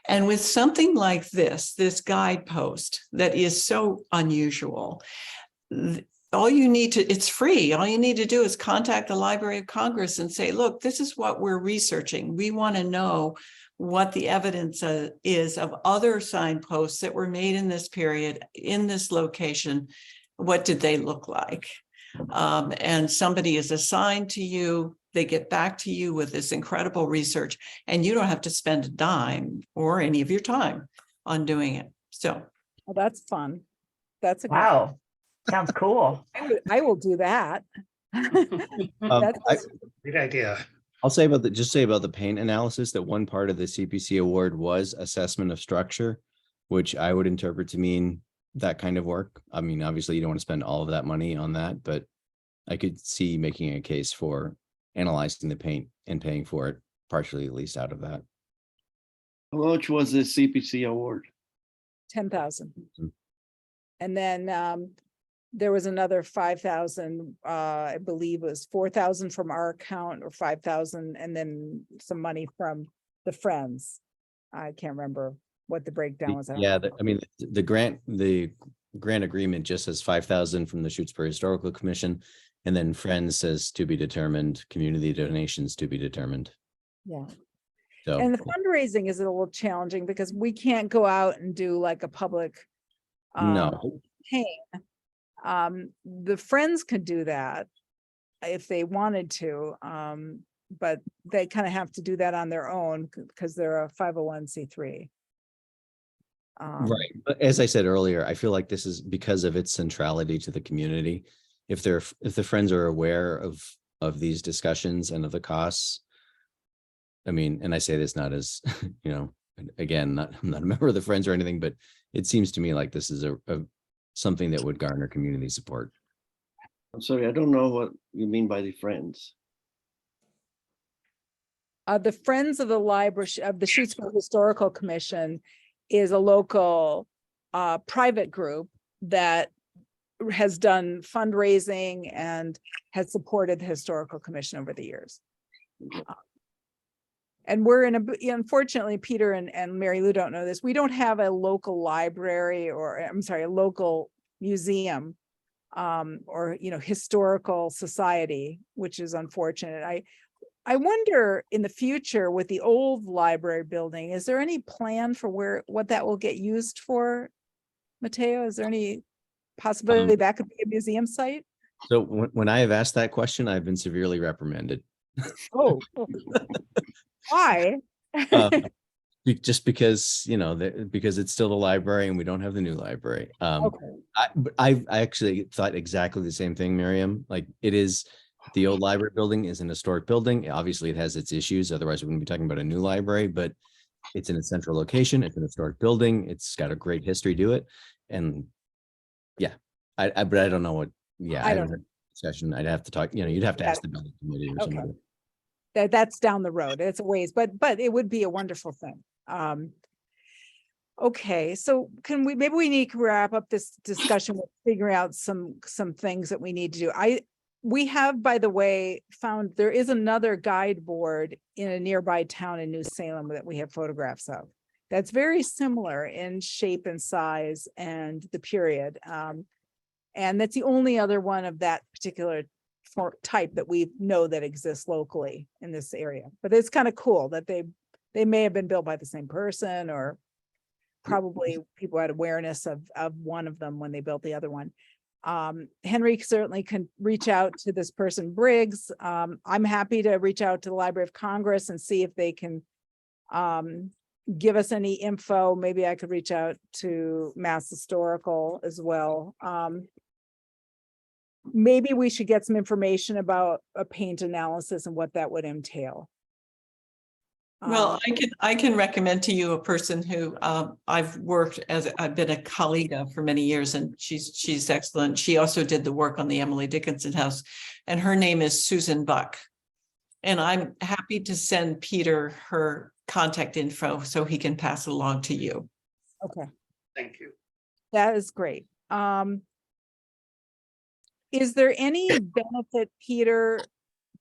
And with something like this guidepost that is so unusual, it's free. All you need to do is contact the Library of Congress and say, look, this is what we're researching. We want to know what the evidence is of other signposts that were made in this period, in this location. What did they look like? And somebody is assigned to you, they get back to you with this incredible research, and you don't have to spend a dime or any of your time on doing it. So Well, that's fun. That's a good- Wow, sounds cool. I will do that. That's- Great idea. I'll say about the paint analysis that one part of the CPC award was assessment of structure, which I would interpret to mean that kind of work. I mean, obviously you don't want to spend all of that money on that, but I could see making a case for analyzing the paint and paying for it partially, at least out of that. How much was the CPC award? 10,000. Mhm. And then there was another 5,000, I believe it was 4,000 from our account or 5,000, and then some money from the Friends. I can't remember what the breakdown was. Yeah, the grant agreement just says 5,000 from the Shutesbury Historical Commission, and then Friends says to be determined, community donations to be determined. Yeah. So And the fundraising is a little challenging because we can't go out and do like a public no, campaign. The Friends could do that if they wanted to, but they kind of have to do that on their own because they're a 501c3. right. But as I said earlier, I feel like this is because of its centrality to the community. If the Friends are aware of these discussions and of the costs, I mean, and I say this not as, again, I'm not a member of the Friends or anything, but it seems to me like this is a something that would garner community support. I'm sorry, I don't know what you mean by the Friends. The Friends of the Library of the Shutesbury Historical Commission is a local private group that has done fundraising and has supported the Historical Commission over the years. And we're unfortunately, Peter and Mary Lou don't know this. We don't have a local library a local museum or, historical society, which is unfortunate. I wonder in the future with the old library building, is there any plan for what that will get used for? Mateo, is there any possibility that could be a museum site? So when I have asked that question, I've been severely reprimanded. Oh, why? Just because, you know, because it's still the library and we don't have the new library. Okay. But I actually thought exactly the same thing, Miriam. Like it is, the old library building is an historic building. Obviously, it has its issues. Otherwise, we wouldn't be talking about a new library, but it's in a central location. It's an historic building. It's got a great history to it. And yeah, but I don't know what, yeah, I I don't haven't heard the discussion. I'd have to talk, you know, you'd have to Yeah. ask the building committee or Okay. somebody. That's down the road. It's a ways, but it would be a wonderful thing. Okay, so maybe we need to wrap up this discussion with figuring out some things that we need to do. We have, by the way, found there is another guide board in a nearby town in New Salem that we have photographs of. That's very similar in shape and size and the period. And that's the only other one of that particular type that we know that exists locally in this area. But it's kind of cool that they may have been built by the same person, or probably people had awareness of one of them when they built the other one. Henry certainly can reach out to this person, Briggs. I'm happy to reach out to the Library of Congress and see if they can give us any info. Maybe I could reach out to Mass Historical as well. Maybe we should get some information about a paint analysis and what that would entail. Well, I can recommend to you a person who I've been a colleague of for many years, and she's excellent. She also did the work on the Emily Dickinson house, and her name is Susan Buck. And I'm happy to send Peter her contact info so he can pass it along to you. Okay, Thank you. that is great. Is there any benefit, Peter,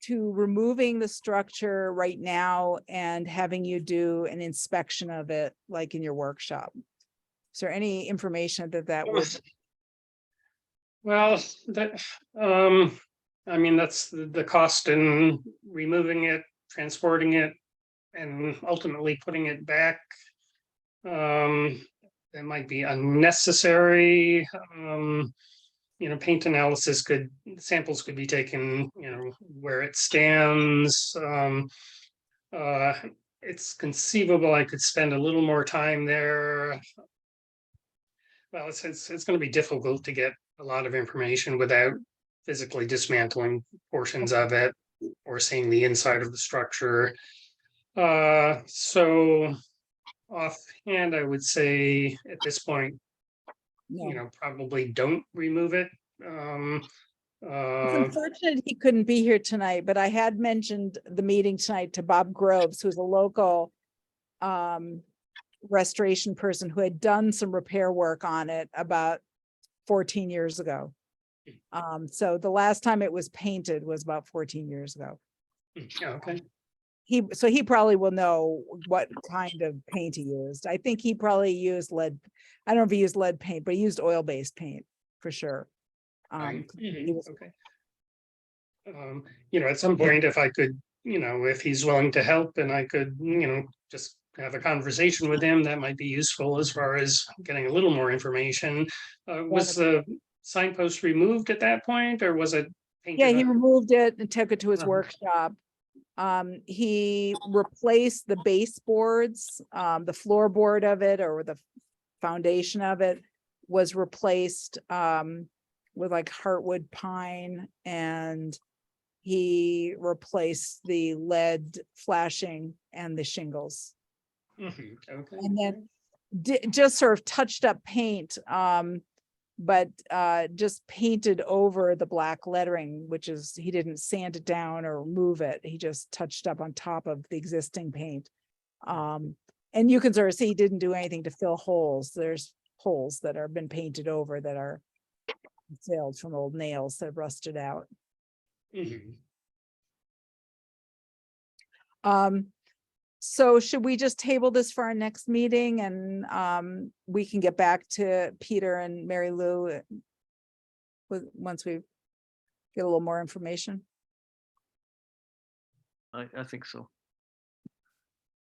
to removing the structure right now and having you do an inspection of it, like in your workshop? Is there any information that would? Well, that, I mean, that's the cost in removing it, transporting it, and ultimately putting it back. That might be unnecessary. You know, paint analysis samples could be taken, you know, where it stands. It's conceivable I could spend a little more time there. Well, it's going to be difficult to get a lot of information without physically dismantling portions of it or seeing the inside of the structure. So offhand, I would say at this point, you know, probably don't remove it. It's unfortunate he couldn't be here tonight, but I had mentioned the meeting tonight to Bob Groves, who's a local restoration person who had done some repair work on it about 14 years ago. So the last time it was painted was about 14 years ago. Okay. He probably will know what kind of paint he used. I think he probably used lead. I don't know if he used lead paint, but he used oil-based paint for sure. Okay. You know, at some point, if I could, you know, if he's willing to help and I could, you know, just have a conversation with him, that might be useful as far as getting a little more information. Was the signpost removed at that point, or was it painted? Yeah, he removed it and took it to his Uh-huh. workshop. He replaced the baseboards, the floorboard of it, or the foundation of it was replaced with like heartwood pine, and he replaced the lead flashing and the shingles. Okay. And then just sort of touched up paint, but just painted over the black lettering, which is, he didn't sand it down or remove it. He just touched up on top of the existing paint. And you can sort of see he didn't do anything to fill holes. There's holes that have been painted over that are filled from old nails that rusted out. So should we just table this for our next meeting, and we can get back to Peter and Mary Lou once we get a little more information? I think so.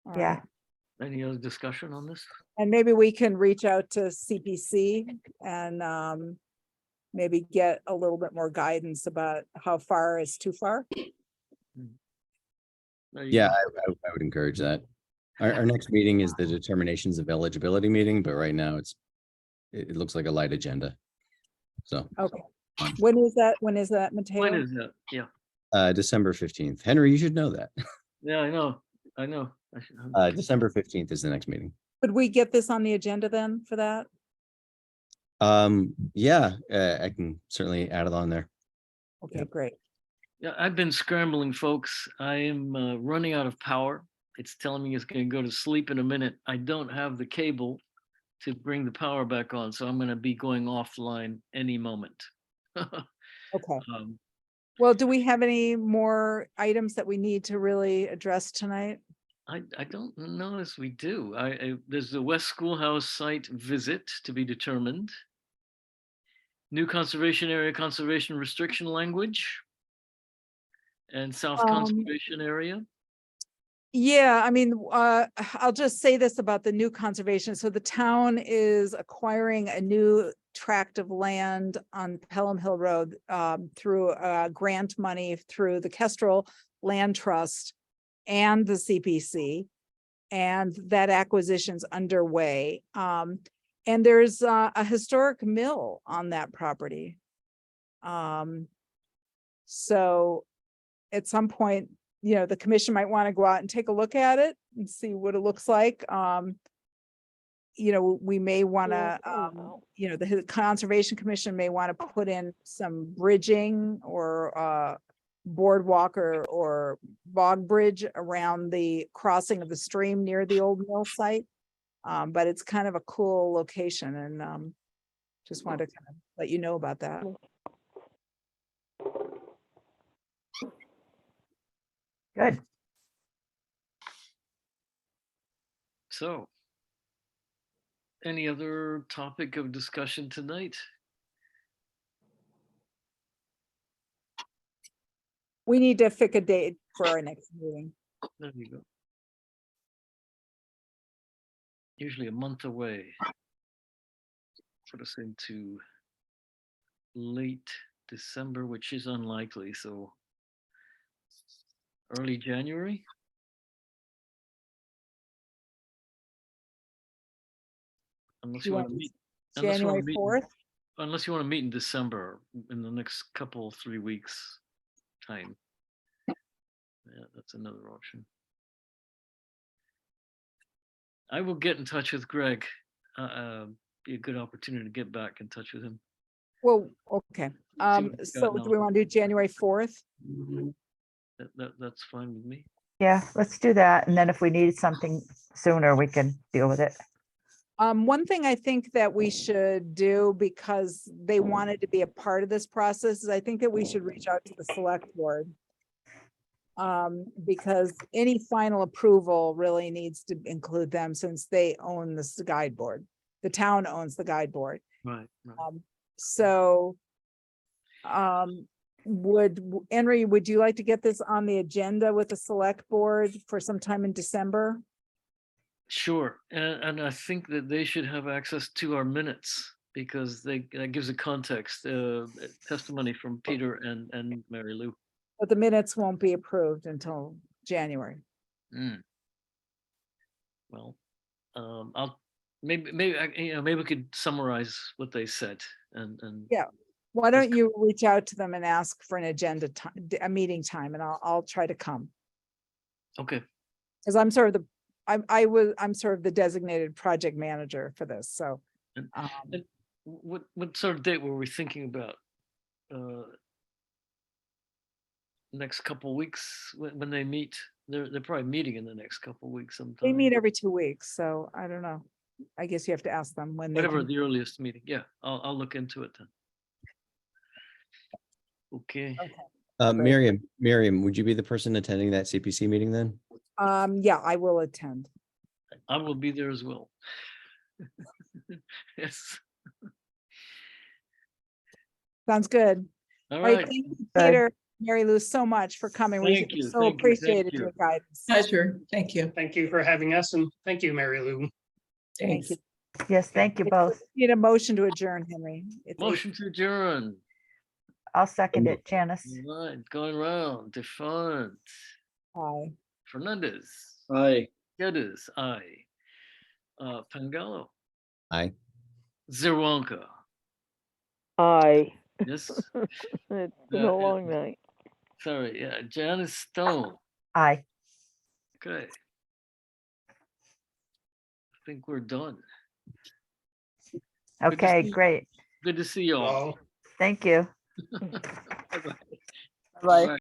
All Yeah. right. Any other discussion on this? And maybe we can reach out to CPC and maybe get a little bit more guidance about how far is too far. Yeah, I would encourage that. Our next meeting is the determinations of eligibility meeting, but right now it looks like a light agenda. So, Okay. When is that? When is that, Mateo? When is that? Yeah, December 15th. Henry, you should know that. yeah, I know. I know. December 15th is the next meeting. Could we get this on the agenda then for that? Yeah, I can certainly add it on there. Okay, great. Yeah, I've been scrambling, folks. I am running out of power. It's telling me it's going to go to sleep in a minute. I don't have the cable to bring the power back on, so I'm going to be going offline any moment. Okay. Um, Well, do we have any more items that we need to really address tonight? I don't notice we do. There's the West Schoolhouse site visit to be determined. New conservation area conservation restriction language. And South Conservation Area. Yeah, I mean, I'll just say this about the new conservation. So the town is acquiring a new tract of land on Pelham Hill Road through grant money through the Kestrel Land Trust and the CPC. And that acquisition's underway. And there's a historic mill on that property. So at some point, you know, the commission might want to go out and take a look at it and see what it looks like. You know, we may want to, you know, the Conservation Commission may want to put in some bridging or boardwalk or bog bridge around the crossing of the stream near the old mill site. But it's kind of a cool location and just wanted to kind of let you know about that. Good. So, any other topic of discussion tonight? We need to pick a date for our next meeting. There you go. Usually a month away. Put us into late December, which is unlikely, so early January. Unless You you want want to meet. Unless you want January to meet. 4th? Unless you want to meet in December in the next couple, 3 weeks time. Yeah, that's another option. I will get in touch with Greg. Be a good opportunity to get back in touch with him. Well, okay. what he's got So now. do we want to do January 4th? That's fine with me. Yeah, let's do that. And then if we need something sooner, we can deal with it. One thing I think that we should do, because they wanted to be a part of this process, is I think that we should reach out to the select board. Because any final approval really needs to include them since they own this guide board. The town owns the guide board. Right. So, Henry, would you like to get this on the agenda with the select board for some time in December? Sure, and I think that they should have access to our minutes because that gives a context, testimony from Peter and Mary Lou. But the minutes won't be approved until January. Well, I'll maybe we could summarize what they said and Yeah. Why don't you reach out to them and ask for an agenda time, a meeting time, and I'll try to come. Okay. Because I'm sort of I'm sort of the designated project manager for this, so. And what sort of date were we thinking about? Next couple weeks when they meet? They're probably meeting in the next couple weeks sometime. They meet every 2 weeks, so I don't know. I guess you have to ask them when they Whatever can. the earliest meeting. Yeah, I'll look into it then. Okay. Miriam, would you be the person attending that CPC meeting then? Yeah, I will attend. I will be there as well. Yes. Sounds good. All All right, right. thank you, Peter, Mary Lou, so much for coming. We Thank you, so thank you, thank appreciated you. your guidance. Pleasure. Thank you. Thank you for having us and thank you, Mary Lou. Thanks. you. Yes, thank you both. Need a motion to adjourn, Henry. It's Motion to adjourn. I'll second it, Janice. All right, going around. Defont. Aye. Fernandez. Aye. Geddes, aye. Pangallo, Aye. Zerwanka, Aye. yes, It's been a long night. sorry, yeah, Janice Stone, Aye. okay. I think we're done. Good to Okay, see- great. Good to see you all. Well, Thank you. Bye-bye. Bye. Bye.